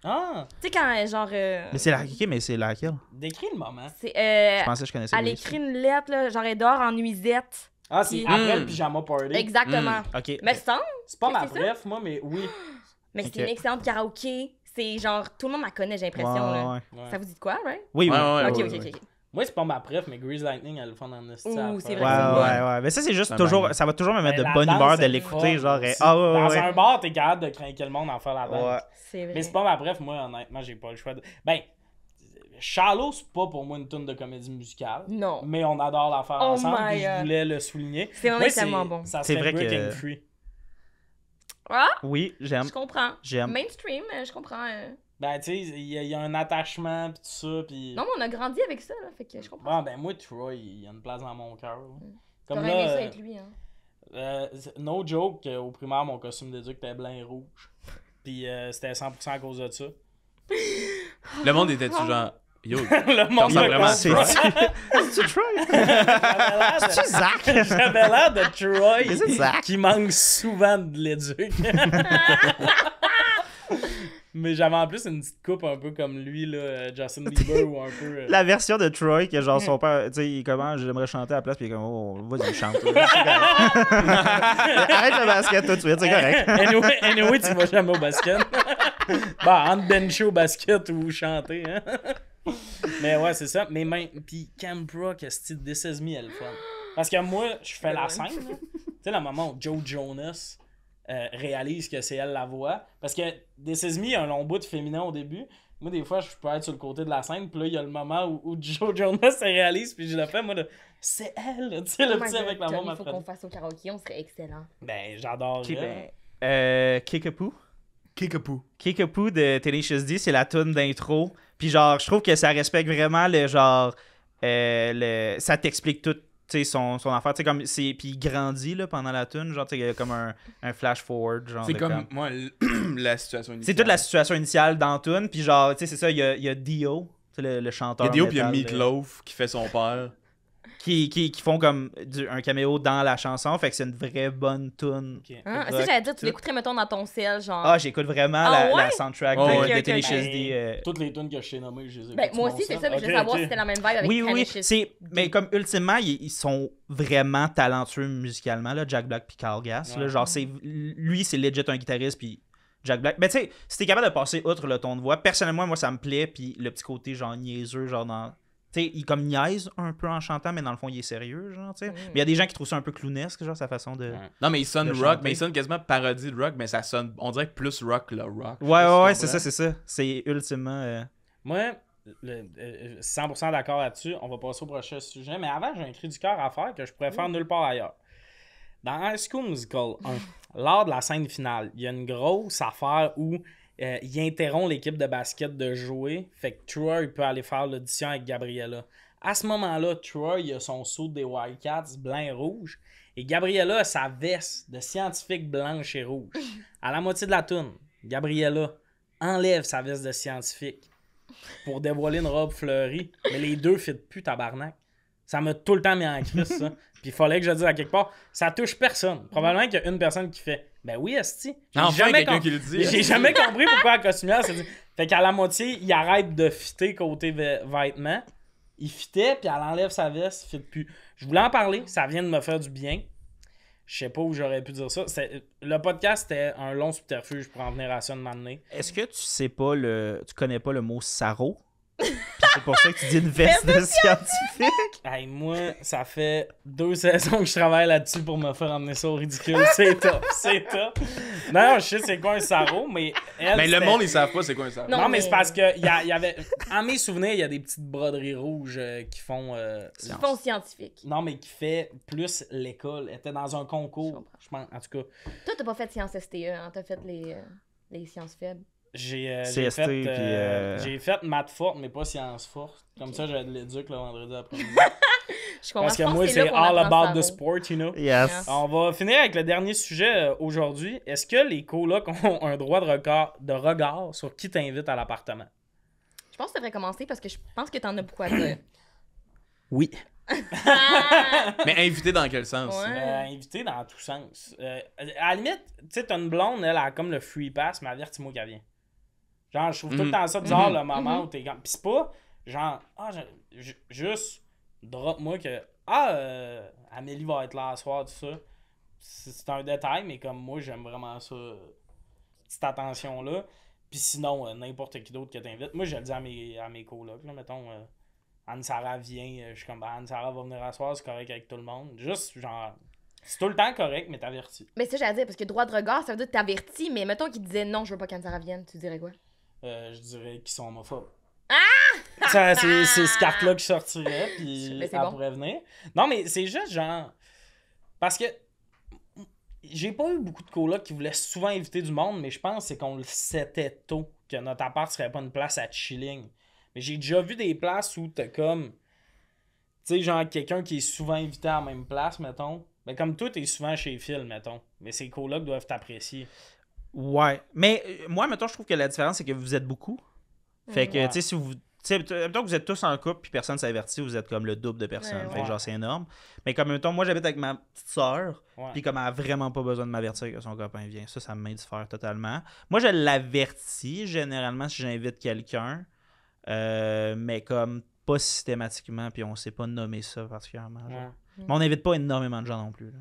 Ah, Tu sais, quand, genre. Mais c'est laquelle? Mais c'est laquelle? décris le moment. C'est. Je pensais que je connaissais. Elle Grace. écrit une lettre, là, genre, elle dort en nuisette. Ah, c'est Puis- après le pyjama party. Exactement. Ok. Mais c'est ça. C'est pas ma C'est ça? bref, moi, mais oui. Mais c'est Ok. une excellente karaoké. C'est genre, tout le monde la connaît, j'ai l'impression, là. Ouais. Ouais. Ça vous dit de quoi, right? Oui, oui. Ouais, ouais, Ok, ouais, ok, ouais. ok. Moi, c'est pas ma préf, mais Grease Lightning, elle le fait en esti. Ouh, à c'est faire. vrai Ouais, que c'est ouais. Mais ça, c'est juste Ça toujours. bang. Ça va toujours me mettre Mais de la bonne danse, humeur de c'est l'écouter. fun Genre, aussi. ah ouais, Dans ouais. un bar, t'es capable de craquer le monde en faire la danse. Ouais. C'est vrai. Mais c'est pas ma bref, moi, honnêtement, j'ai pas le choix de. Ben, Shallow, c'est pas pour moi une tune de comédie musicale. Non. Mais on adore la faire Oh ensemble, my puis je God. voulais le souligner. C'est vraiment Moi, tellement bon. Ça C'est serait vrai que- Breaking Free. Ah, Oui, j'aime. je comprends. J'aime. Mainstream, je comprends. Ben, tu sais, il y a un attachement, pis tout ça, pis... Non, mais on a grandi avec ça, là, fait que je comprends. Ah, ben moi, Troy, il y a une place dans mon cœur. Comme T'aurais aimé là, ça avec lui, hein. no joke, au primaire, mon costume d'éduc était blanc et rouge. Puis c'était 100% à cause de ça. Le monde était-tu genre. Yo, Le monde ressemble me vraiment à comprend. C'est-tu Troy? C'est Zach? J'avais l'air de Troy C'est Zach. qui manque souvent de l'éduc. Mais j'avais en plus une petite coupe un peu comme lui, là, Justin Bieber ou un peu... La version de Troy, que genre son père, tu sais, il commence, j'aimerais chanter à la place, puis il est comme, oh, vas-y, chante. C'est correct. Arrête le basket tout de suite, c'est correct. Anyway, tu vas jamais au basket. Bah, entre bencher au basket ou chanter, hein. Mais ouais, c'est ça. Mais même, pis Camp Rock, esti, This Is Me, elle est fun. Parce que moi, je fais la scène, là. Tu sais, le moment où Joe Jonas réalise que c'est elle la voix. Parce que This Is Me, il y a un long bout de féminin au début. Moi, des fois, je peux être sur le côté de la scène, puis là, il y a le moment où Joe Jonas se réalise, puis je le fais, moi, là, c'est elle, là, tu sais, le Oh my petit God, avec la voix Johnny, faut qu'on m'apprend. fasse au karaoké, on serait excellent. Ben, j'adore. Ok, ben, Kickapoo. Kickapoo. Kickapoo de Tenacious D, c'est la tune d'intro. Puis genre, je trouve que ça respecte vraiment le genre... ça t'explique tout, tu sais, son affaire. Tu sais, comme... Puis il grandit, là, pendant la tune. Genre, tu sais, il y a comme un flash-forward, genre C'est de comme, moi, la situation initiale. C'est toute la situation initiale dans la tune. Puis genre, tu sais, c'est ça, il y a Dio, tu sais, le Il chanteur y a Dio puis il y a métal, Meatloaf qui fait son père. qui font comme un caméo dans la chanson. Fait que c'est une vraie bonne tune. Hein? Rock, Si j'allais dire, tu tout. l'écouterais, mettons, dans ton ciel, genre. Ah, j'écoute vraiment Ah la ouais? soundtrack Oh, de, ouais. de Ok, Tenacious ok. D. Toutes les tunes que je t'ai nommées, je les ai Ben, écoutées moi sur aussi, c'est mon ça, mais je set. veux savoir Ok, si c'était la même vibe avec Oui, oui, Tenacious. mais comme ultimement, ils sont vraiment talentueux musicalement, là, Jack Black puis Carl Gass. Là, Ouais. genre, lui, c'est legit un guitariste, puis Jack Black. Mais tu sais, si t'es capable de passer outre le ton de voix, personnellement, moi, ça me plaît, puis le petit côté, genre, niaiseux, genre, dans... Tu sais, il comme niaise un peu en chantant, mais dans le fond, il est sérieux, genre, tu sais. Mais il y a des gens qui trouvent ça un peu clownesque, genre, sa façon de... Ouais. Non, mais il sonne De rock, chanter. mais il sonne quasiment parodie de rock, mais ça sonne, on dirait plus rock que le rock. Ouais, Je sais c'est pas. ça, c'est ça. C'est ultimement... Moi, 100% d'accord là-dessus. On va passer au prochain sujet. Mais avant, j'ai un cri du cœur à faire que je pourrais faire nulle part ailleurs. Dans High School Musical 1, lors de la scène finale, il y a une grosse affaire où il interrompt l'équipe de basket de jouer. Fait que Troy il peut aller faire l'audition avec Gabriella. À ce moment-là, Troy il a son saut des Wildcats blanc et rouge. Et Gabriella a sa veste de scientifique blanche et rouge. À la moitié de la toune, Gabriella enlève sa veste de scientifique pour dévoiler une robe fleurie. Mais les deux fit plus, tabarnak. Ça m'a tout le temps mis en crise, ça. Puis il fallait que je le dise à quelque part, ça touche personne. Probablement qu'il y a une personne qui fait « Ben oui, esti. » Enfin, quelqu'un qui le dit. J'ai jamais compris pourquoi la costumière s'est dit. Fait qu'à la moitié, il arrête de fitter côté vêtements. Il fitait, puis elle enlève sa veste, il fit plus. Je voulais en parler, ça vient de me faire du bien. Je sais pas où j'aurais pu dire ça. Le podcast, c'était un long subterfuge pour en venir à ça de m'amener. Est-ce que tu sais pas tu connais pas le mot sarro? Puis C'est pour ça que tu dis une veste de scientifique. Hey, moi, ça fait 2 saisons que je travaille là-dessus pour me faire emmener ça au ridicule. C'est top, c'est top. Non, je sais c'est quoi un sarrau, mais elle, Mais le c'était- monde, ils savent pas c'est quoi un sarrau. Non, Non, mais mais- c'est parce que y avait... En mes souvenirs, il y a des petites broderies rouges qui font... Ils font scientifique. Non, mais qui fait plus l'école. Elle était dans un Je concours, comprends. je pense. En tout cas, Toi, t'as pas fait sciences STE, hein? T'as fait les sciences faibles. j'ai CST, fait, puis, j'ai fait maths forte, mais pas sciences fortes. Comme ça, j'avais de l'éduc le vendredi après-midi. Je comprends. Parce Je que pense moi, là c'est qu'on all apprend about the ça. sport, you know. Yes. On va finir avec le dernier sujet aujourd'hui. Est-ce que les colocs ont un droit de regard sur qui t'invite à l'appartement? Je pense que ça devrait commencer parce que je pense que t'en as beaucoup à dire. Oui. Mais invité dans quel sens? Ouais. Invité dans tous sens. À la limite, tu sais, t'as une blonde, elle a comme le free pass, mais avertis-moi qu'elle vient. Genre, je trouve tout le temps ça bizarre, le moment où t'es comme... Pis c'est pas, genre, juste, drop-moi que, Amélie va être là ce soir, tout ça. C'est un détail, mais comme moi, j'aime vraiment ça, cette attention-là. Puis sinon, n'importe qui d'autre que t'invites. Moi, je le dis à mes colocs, là, mettons... Anne-Sara vient, je suis comme, Anne-Sara va venir asseoir, c'est correct avec tout le monde. Juste, genre, c'est tout le temps correct, mais t'avertis. Mais ça, j'allais dire, parce que droit de regard, ça veut dire que t'avertis, mais mettons qu'il disait non, je veux pas qu'Anne-Sara vienne, tu dirais quoi? Je dirais qu'ils sont homophobes. C'est ce carte-là que je sortirais, puis Mais c'est elle bon. pourrait venir. Non, mais c'est juste genre... Parce que j'ai pas eu beaucoup de colocs qui voulaient souvent inviter du monde, mais je pense que c'est qu'on le savait tôt, que notre appart serait pas une place à chilling. Mais j'ai déjà vu des places où t'as comme... Tu sais, genre quelqu'un qui est souvent invité à la même place, mettons. Mais comme toi, t'es souvent chez Phil, mettons. Mais ces colocs doivent t'apprécier. Ouais. Mais moi, mettons, je trouve que la différence, c'est que vous êtes beaucoup. Fait que, Ouais. tu sais, si vous. Tu sais, mettons que vous êtes tous en couple puis personne s'est averti, vous êtes comme le double de personnes. Ouais, Fait que, ouais. genre, c'est énorme. Mais comme, mettons, moi, j'habite avec ma petite sœur. Ouais. Puis comme elle a vraiment pas besoin de m'avertir que son copain vient. Ça m'indiffère totalement. Moi, je l'avertis généralement si j'invite quelqu'un. Mais comme pas systématiquement, puis on sait pas nommer ça particulièrement. genre. Ouais. Mais on n'invite pas énormément de gens non plus. Là.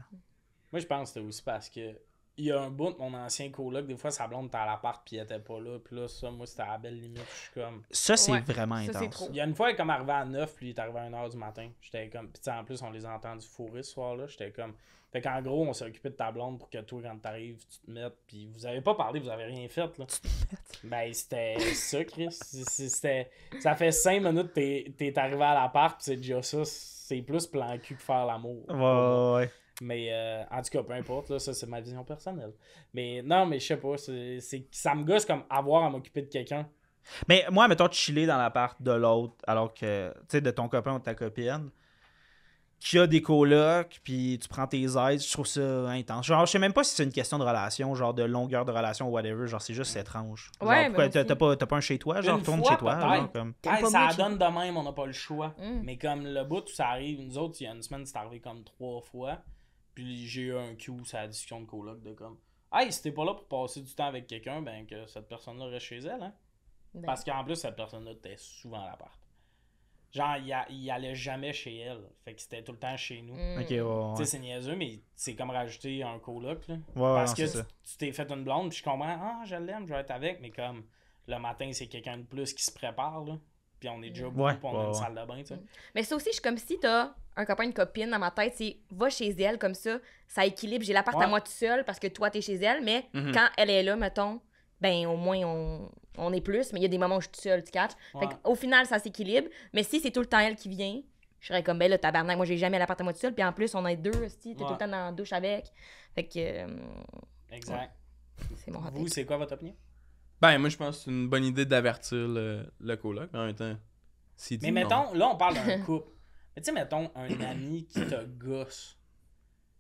Moi, je pense que c'était aussi parce que il y a un bout de mon ancien coloc, des fois, sa blonde était à l'appart puis elle était pas là. Puis là, ça, moi, c'était à la belle limite. Je suis comme... Ça, c'est Ouais, vraiment ça, c'est intense. trop. Il y a une fois, elle est comme arrivé à 9 puis il est arrivé à 1h du matin. J'étais comme... Puis tu sais, en plus, on les a entendus fourrer ce soir-là. J'étais comme... Fait qu'en gros, on s'est occupé de ta blonde pour que toi, quand t'arrives, tu te mettes. Puis vous avez pas parlé, vous avez rien fait, là. Ben, c'était ça, Chris. C'était... Ça fait 5 minutes que t'es arrivé à l'appart puis c'est déjà ça. C'est plus plan cul que faire l'amour. Ouais. Mais en tout cas, peu importe, là, ça c'est ma vision personnelle. Mais non, mais je sais pas, ça me gosse comme avoir à m'occuper de quelqu'un. Mais moi, mettons, chiller dans l'appart de l'autre, alors que, tu sais, de ton copain ou de ta copine, qui a des colocs, puis tu prends tes aides, je trouve ça intense. Genre, je sais même pas si c'est une question de relation, genre de longueur de relation ou whatever, genre c'est juste étrange. Genre, Ouais, pourquoi ben t'as pas un chez toi, genre Une retourne fois, chez toi, peut-être. genre comme... T'aimes pas Ça mieux donne de même, on n'a pas le choix. Mm. Mais comme le bout où ça arrive, nous autres, il y a une semaine, c'est arrivé comme 3 fois. Puis j'ai eu un cue, c'est la discussion de coloc de comme, hey, si t'es pas là pour passer du temps avec quelqu'un, ben que cette personne-là reste chez elle, hein. Ben, Parce qu'en plus, cette personne-là était souvent à l'appart. Genre, il allait jamais chez elle. Fait que c'était tout le temps chez nous. Ok, Tu ouais. sais, c'est niaiseux, mais c'est comme rajouter un coloc, là. Ouais, Parce non, que c'est ça. tu t'es fait une blonde, puis je comprends, je l'aime, je vais être avec, mais comme le matin, c'est quelqu'un de plus qui se prépare, là. Puis on est déjà beaucoup, Ouais, puis on a ouais, une ouais. salle de bain, tu sais. Mais ça aussi, je suis comme si t'as un copain, une copine dans ma tête, c'est va chez elle comme ça équilibre. J'ai l'appart Ouais. à moi tout seul parce que toi, t'es chez elle, mais Mhm. quand elle est là, mettons, ben au moins on est plus, mais il y a des moments où je suis tout seul, tu catches. Fait Ouais. qu'au final, ça s'équilibre. Mais si c'est tout le temps elle qui vient, je serais comme, ben là, tabarnak, moi j'ai jamais l'appart à moi tout seul, puis en plus, on est deux, aussi, t'es Ouais. tout le temps dans la douche avec. Fait que Exact. c'est mon hot Vous, take. c'est quoi votre opinion? Ben, moi, je pense que c'est une bonne idée d'avertir le coloc, mais en même temps, s'il dit Mais non. mettons, là, on parle d'un couple. Mais tu sais, mettons, un ami qui te gosse.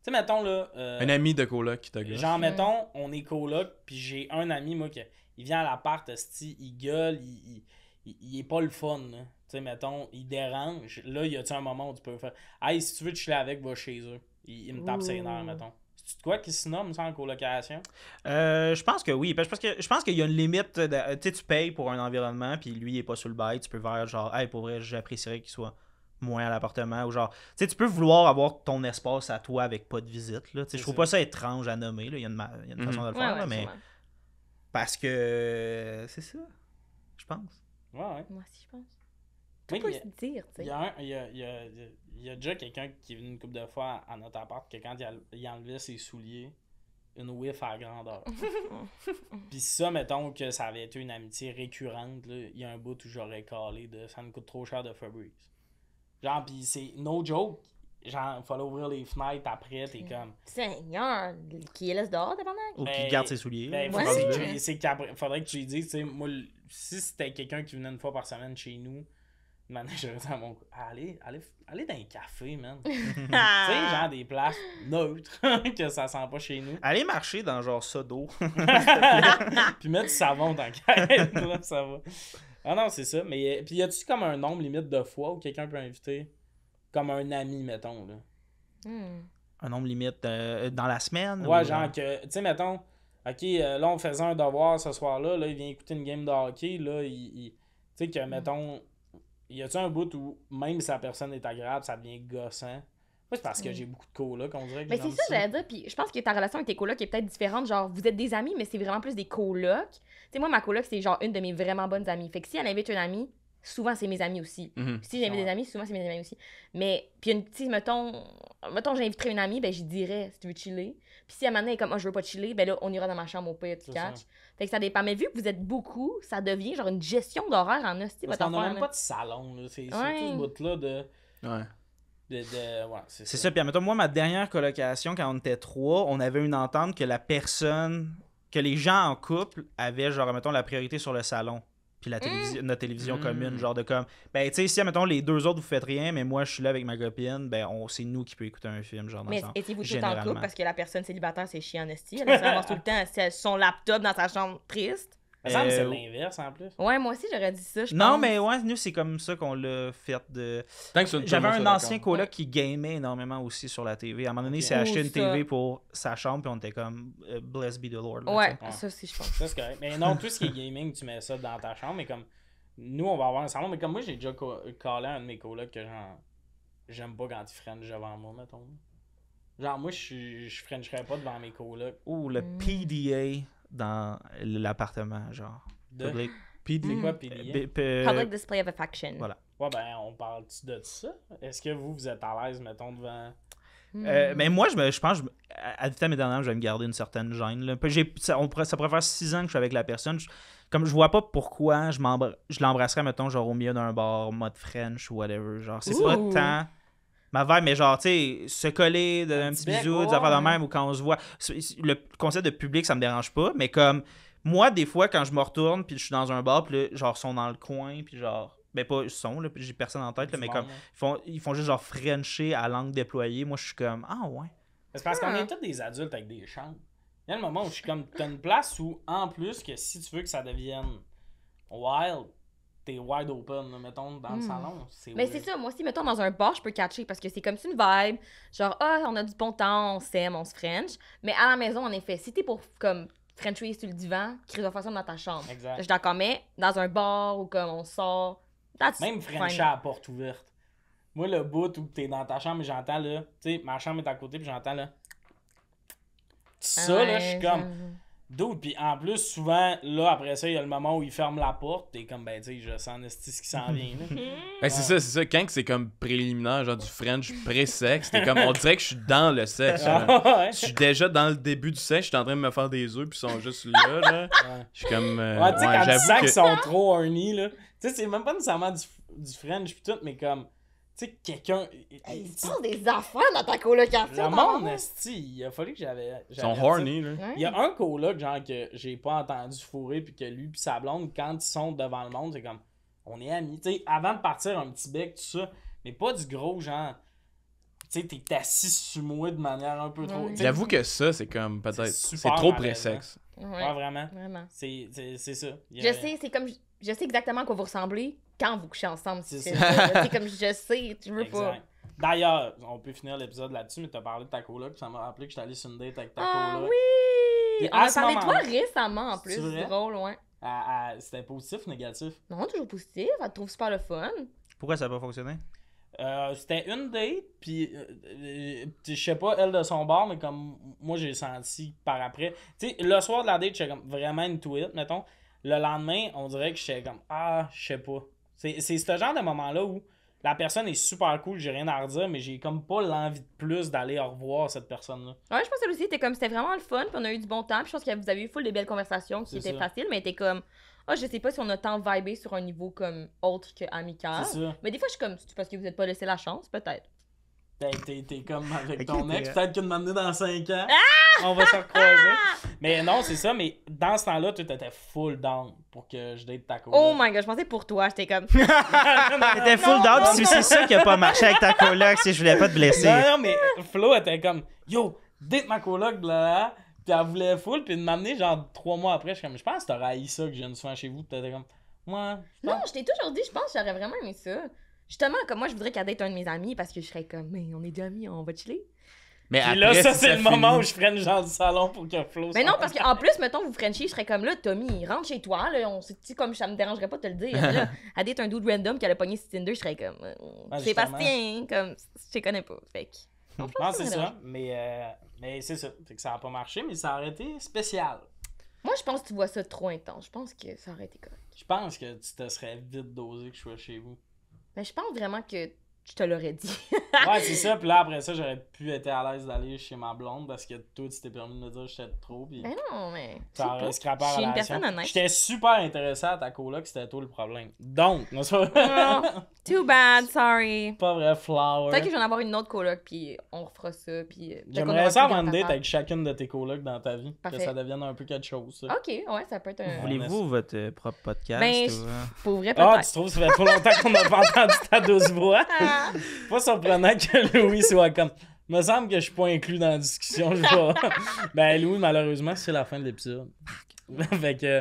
Tu sais, mettons, là... Un ami de coloc qui t'a gosse. genre, mettons, on est coloc, puis j'ai un ami, moi, il vient à l'appart, esti, il gueule, il est pas le fun, là. Tu sais, mettons, il dérange. Là, y a-tu un moment où tu peux faire « Hey, si tu veux te chiller avec, va chez eux. » Il me tape ses nerfs, mettons. C'est-tu de quoi qui se nomme, ça, en colocation? Je pense que oui. Parce que je pense qu'il y a une limite. Tu sais, tu payes pour un environnement, puis lui, il est pas sur le bail. Tu peux faire genre, hey, pour vrai, j'apprécierais qu'il soit moins à l'appartement. Ou genre, tu sais, tu peux vouloir avoir ton espace à toi avec pas de visite. Là. Tu sais, C'est je trouve ça. pas ça étrange à nommer. Là. Il y a une façon de le Ouais, faire, ouais, là, mais sûrement. parce que c'est ça. Je pense. Ouais, ouais. Moi aussi, je pense. Tout Oui, peut il y a- se dire, tu Il y sais. a, il y a déjà quelqu'un qui est venu une couple de fois à notre appart que quand il enlevait ses souliers, une whiff à la grandeur. Puis ça, mettons que ça avait été une amitié récurrente, là, il y a un bout où j'aurais calé de ça me coûte trop cher de Febreze. Genre, pis c'est no joke. Genre, il fallait ouvrir les fenêtres après, t'es comme. Seigneur, qui laisse dehors, dépendant. Ou qui Ben, garde ses souliers. Ben, Ouais. c'est qu'après, faudrait que tu lui dises, tu sais, moi, si c'était quelqu'un qui venait une fois par semaine chez nous, maintenant, j'aurais dit à mon allez dans un café, man. Tu sais, genre des places neutres, que ça sent pas chez nous. Allez marcher dans genre ça d'eau. Puis mettre du savon dans la caisse, là, ça va. Ah non, c'est ça. Mais puis y a-tu comme un nombre limite de fois où quelqu'un peut inviter? Comme un ami, mettons, là. Un nombre limite dans la semaine. Ouais, ou, genre que, tu sais, mettons, OK, là, on faisait un devoir ce soir-là, là, il vient écouter une game de hockey, là, tu sais que, mettons, y a-tu un bout où, même si la personne est agréable, ça devient gossant? Moi, c'est parce que j'ai beaucoup de colocs, on dirait que Mais c'est j'aime ça, j'allais dire, puis je pense que ta relation avec tes colocs est peut-être différente. Genre, vous êtes des amis, mais c'est vraiment plus des colocs. Tu sais, moi, ma coloc, c'est genre une de mes vraiment bonnes amies. Fait que si elle invite une amie, souvent, c'est mes amis aussi. Mhm. Si j'invite des amis, souvent, c'est mes amis aussi. Mais, puis, si, mettons, j'inviterais une amie, ben, j'y dirais, si tu veux chiller. Puis si à un moment donné, elle est comme, je veux pas chiller, ben là, on ira dans ma chambre au pire, tu C'est catch. ça. Fait que ça dépend. Mais vu que vous êtes beaucoup, ça devient genre une gestion d'horaire en hostie, Parce votre qu'on a affaire, même là. pas de salon, là. C'est Ouais. tout ce bout-là de... Ouais. Ouais, c'est C'est ça. Puis, admettons, moi, ma dernière colocation, quand on était 3, on avait une entente que la personne, que les gens en couple avaient, genre, admettons, la priorité sur le salon. Puis notre télévision commune, genre de comme. Ben, tu sais, si, admettons, les deux autres, vous faites rien, mais moi, je suis là avec ma copine, ben, c'est nous qui peut écouter un film, genre, dans Mais le sens. étiez-vous tout en généralement. couple parce que la personne célibataire, c'est chiant en esti. Elle se ramasse tout le temps assis à son laptop dans sa chambre triste. Ça me semble que c'est Euh, l'inverse, en plus. Ouais, moi aussi, j'aurais dit ça, je Non, pense. mais ouais, nous, c'est comme ça qu'on l'a fait de. Tant que c'est une J'avais tout le monde un soit ancien d'accord. coloc qui gamait énormément aussi sur la TV. À un moment donné, il Ok. s'est acheté Oh, une ça. TV pour sa chambre, puis on était comme Blessed be the Lord. là, Ouais, tu sais. Ouais. ça aussi, je pense. Ça, c'est correct. Mais non, tout ce qui est gaming, tu mets ça dans ta chambre, mais comme... Nous, on va avoir un salon, mais comme moi, j'ai déjà callé à un de mes colocs que, genre, j'aime pas quand ils frenchent devant moi, mettons. Genre, moi, je frencherais pas devant mes colocs. Ou le PDA dans l'appartement, genre. De... Public. C'est quoi, PDA? Public display of affection. Voilà. Ouais, ben, on parle-tu de ça? Est-ce que vous êtes à l'aise, mettons, devant... Mais moi, je pense, à vitam aeternam, je vais me garder une certaine gêne. Là. Ça pourrait faire 6 ans que je suis avec la personne. Comme je vois pas pourquoi je l'embrasserais, mettons, genre au milieu d'un bar, mode French ou whatever. Genre, c'est pas Ouh. tant ma vibe, mais genre, tu sais, se coller, donner un petit bec, bisou, ouais, des affaires de ouais. même, ou quand on se voit. Le concept de public, ça me dérange pas, mais comme, moi, des fois, quand je me retourne, puis je suis dans un bar, puis là, genre, ils sont dans le coin, puis genre, ben pas, ils sont, là, puis j'ai personne en tête, là, mais comme, ils font juste genre Frencher à langue déployée. Moi, je suis comme, ah ouais. C'est parce qu'on est tous des adultes avec des chambres. Il y a le moment où je suis comme, t'as une place où, en plus, que si tu veux que ça devienne wild, t'es wide open, là, mettons, dans le salon. Mais c'est ça, moi aussi, mettons, dans un bar, je peux catcher parce que c'est comme une vibe. Genre, on a du bon temps, on s'aime, on se French. Mais à la maison, en effet, si t'es pour, comme, Frencher sur le divan, Chris va faire ça dans ta chambre. Exact. Je suis d'accord, mais dans un bar ou comme on sort, that's Même French fine. à la porte ouverte. Moi, le bout où t'es dans ta chambre et j'entends, là, tu sais, ma chambre est à côté, puis j'entends, là. Ça, là, je suis comme. D'autres, puis en plus, souvent, là, après ça, il y a le moment où il ferme la porte, t'es comme, ben, tu sais, je sens esti ce qui s'en vient, là. Ben, c'est ça. Quand que c'est comme préliminaire, genre du French pré-sexe, t'es comme, on dirait que je suis dans le sexe. genre. Ouais. Je suis déjà dans le début du sexe, je suis en train de me faire des œufs, puis ils sont juste là, là. Ouais. Je suis comme. Ouais, tu sais, quand tu sens j'avoue qu'ils que. sont trop horny, là. Tu sais, c'est même pas nécessairement du French pis tout, mais comme, tu sais, quelqu'un. Il se passe des affaires dans ta colocation. Le monde, esti, il a fallu que j'avais. Ils sont horny, là. Il y a un coloc, genre, que j'ai pas entendu fourrer, puis que lui pis sa blonde, quand ils sont devant le monde, c'est comme, on est amis. Tu sais, avant de partir, un petit bec, tout ça, mais pas du gros, genre, tu sais, t'es assis sur moi de manière un peu trop. tu sais, J'avoue que ça, c'est comme peut-être. C'est C'est super trop malaisant. pré-sexe. Ouais, Ouais, vraiment. vraiment. C'est ça. Il y Je a- sais, c'est comme. Je sais exactement à quoi vous ressemblez quand vous couchez ensemble. C'est C'est ça. ça. C'est comme je sais, je veux pas. Exact. D'ailleurs, on peut finir l'épisode là-dessus, mais t'as parlé de ta coloc, puis ça m'a rappelé que j'étais allé sur une date avec ta Ah coloc. oui! Et On à a ce parlé de toi moment-là- récemment en plus. C'est vrai? C'est drôle, ouais. C'était positif ou négatif? Non, toujours positif. Elle te trouve super le fun. Pourquoi ça n'a pas fonctionné? C'était une date, puis je sais pas, elle de son bord, mais comme moi j'ai senti par après. Tu sais, le soir de la date, j'étais comme vraiment une tweet, mettons. Le lendemain, on dirait que j'étais comme, ah, je sais pas. Tu C'est ce genre de moment-là où la personne est super cool, j'ai rien à redire, mais j'ai comme pas l'envie de plus d'aller au revoir cette personne-là. Ouais, je pense que aussi, c'était vraiment le fun, puis on a eu du bon temps, puis je pense que vous avez eu full de belles conversations qui C'est étaient ça. faciles, mais t'es comme, ah, je sais pas si on a tant vibé sur un niveau comme autre que amical. C'est ça. Mais des fois, je suis comme, c'est parce que vous êtes pas laissé la chance, peut-être. T'es comme avec Ok, ton t'es- ex, peut-être que de m'amener dans 5 ans, on va se recroiser. Mais non, c'est ça, mais dans ce temps-là, toi, t'étais full down pour que je date ta coloc. Oh my god, je pensais pour toi, j'étais comme. T'étais full down, non, pis c'est ça qui a pas marché avec ta coloc, si je voulais pas te blesser. Non, mais Flo était comme, yo, date ma coloc, là, puis elle voulait full, puis de m'amener genre 3 mois après, je pense que t'aurais haï ça que je vienne souvent chez vous, puis t'étais comme, moi, Non, je t'ai toujours dit, je pense que j'aurais vraiment aimé ça. Justement, comme moi, je voudrais qu'elle date un de mes amis parce que je serais comme, mais on est deux amis, on va chiller. Mais Puis là, après, ça, si c'est le moment finit- où je freine genre du salon pour que Flo Mais non, s'en parce qu'en plus, mettons, vous Frenchiez, je serais comme là, Tommy, rentre chez toi, là, on sait, tu sais, comme ça me dérangerait pas de te le dire. Là, elle date un dude random qui allait pogné sur Tinder, je serais comme, Sébastien, comme, je te connais pas. Fait que. Non, c'est ça, mais c'est ça. Fait que ça a pas marché, mais ça aurait été spécial. Moi, je pense que tu vois ça trop intense. Je pense que ça aurait été correct. Je pense que tu te serais vite dosé que je sois chez vous. Mais je pense vraiment que je te l'aurais dit. Ouais, c'est ça. Puis là, après ça, j'aurais pu être à l'aise d'aller chez ma blonde parce que toi, tu t'es permis de me dire que j'étais trop. Puis Mais non, mais. ça aurait scrappé la Je suis une relation. personne honnête. J'étais super intéressé à ta coloc, c'était toi le problème. Donc, non, c'est Oh, too bad, sorry. pas vrai, flower. Peut-être que je vais en avoir une autre coloc, puis on refera ça, puis... peut-être qu'on J'aimerais aura ça plus avoir grand une date affaire. avec chacune de tes colocs dans ta vie. Parfait. Que ça devienne un peu quelque chose. Ça. Ok, ouais, ça peut être un... Voulez-vous votre propre podcast? Ben, ou, Pour vrai, Ah, peut-être. tu trouves, ça fait trop longtemps qu'on n'a pas entendu ta douce voix. Ah. Pas surprenant que Louis soit comme. Me semble que je suis pas inclus dans la discussion. Je vais... Ben, Louis, malheureusement, c'est la fin de l'épisode. Fait que.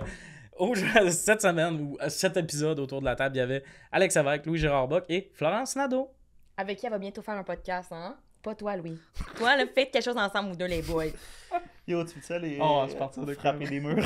Cette semaine, ou cet épisode autour de la table, il y avait Alex Lévesque, Louis Gérard Bock et Florence Nadeau. Avec qui elle va bientôt faire un podcast, hein? Pas toi, Louis. Toi, là, faites quelque chose ensemble, vous deux, les boys. Yo, tu veux ça, les... Oh, c'est parti de frapper des murs?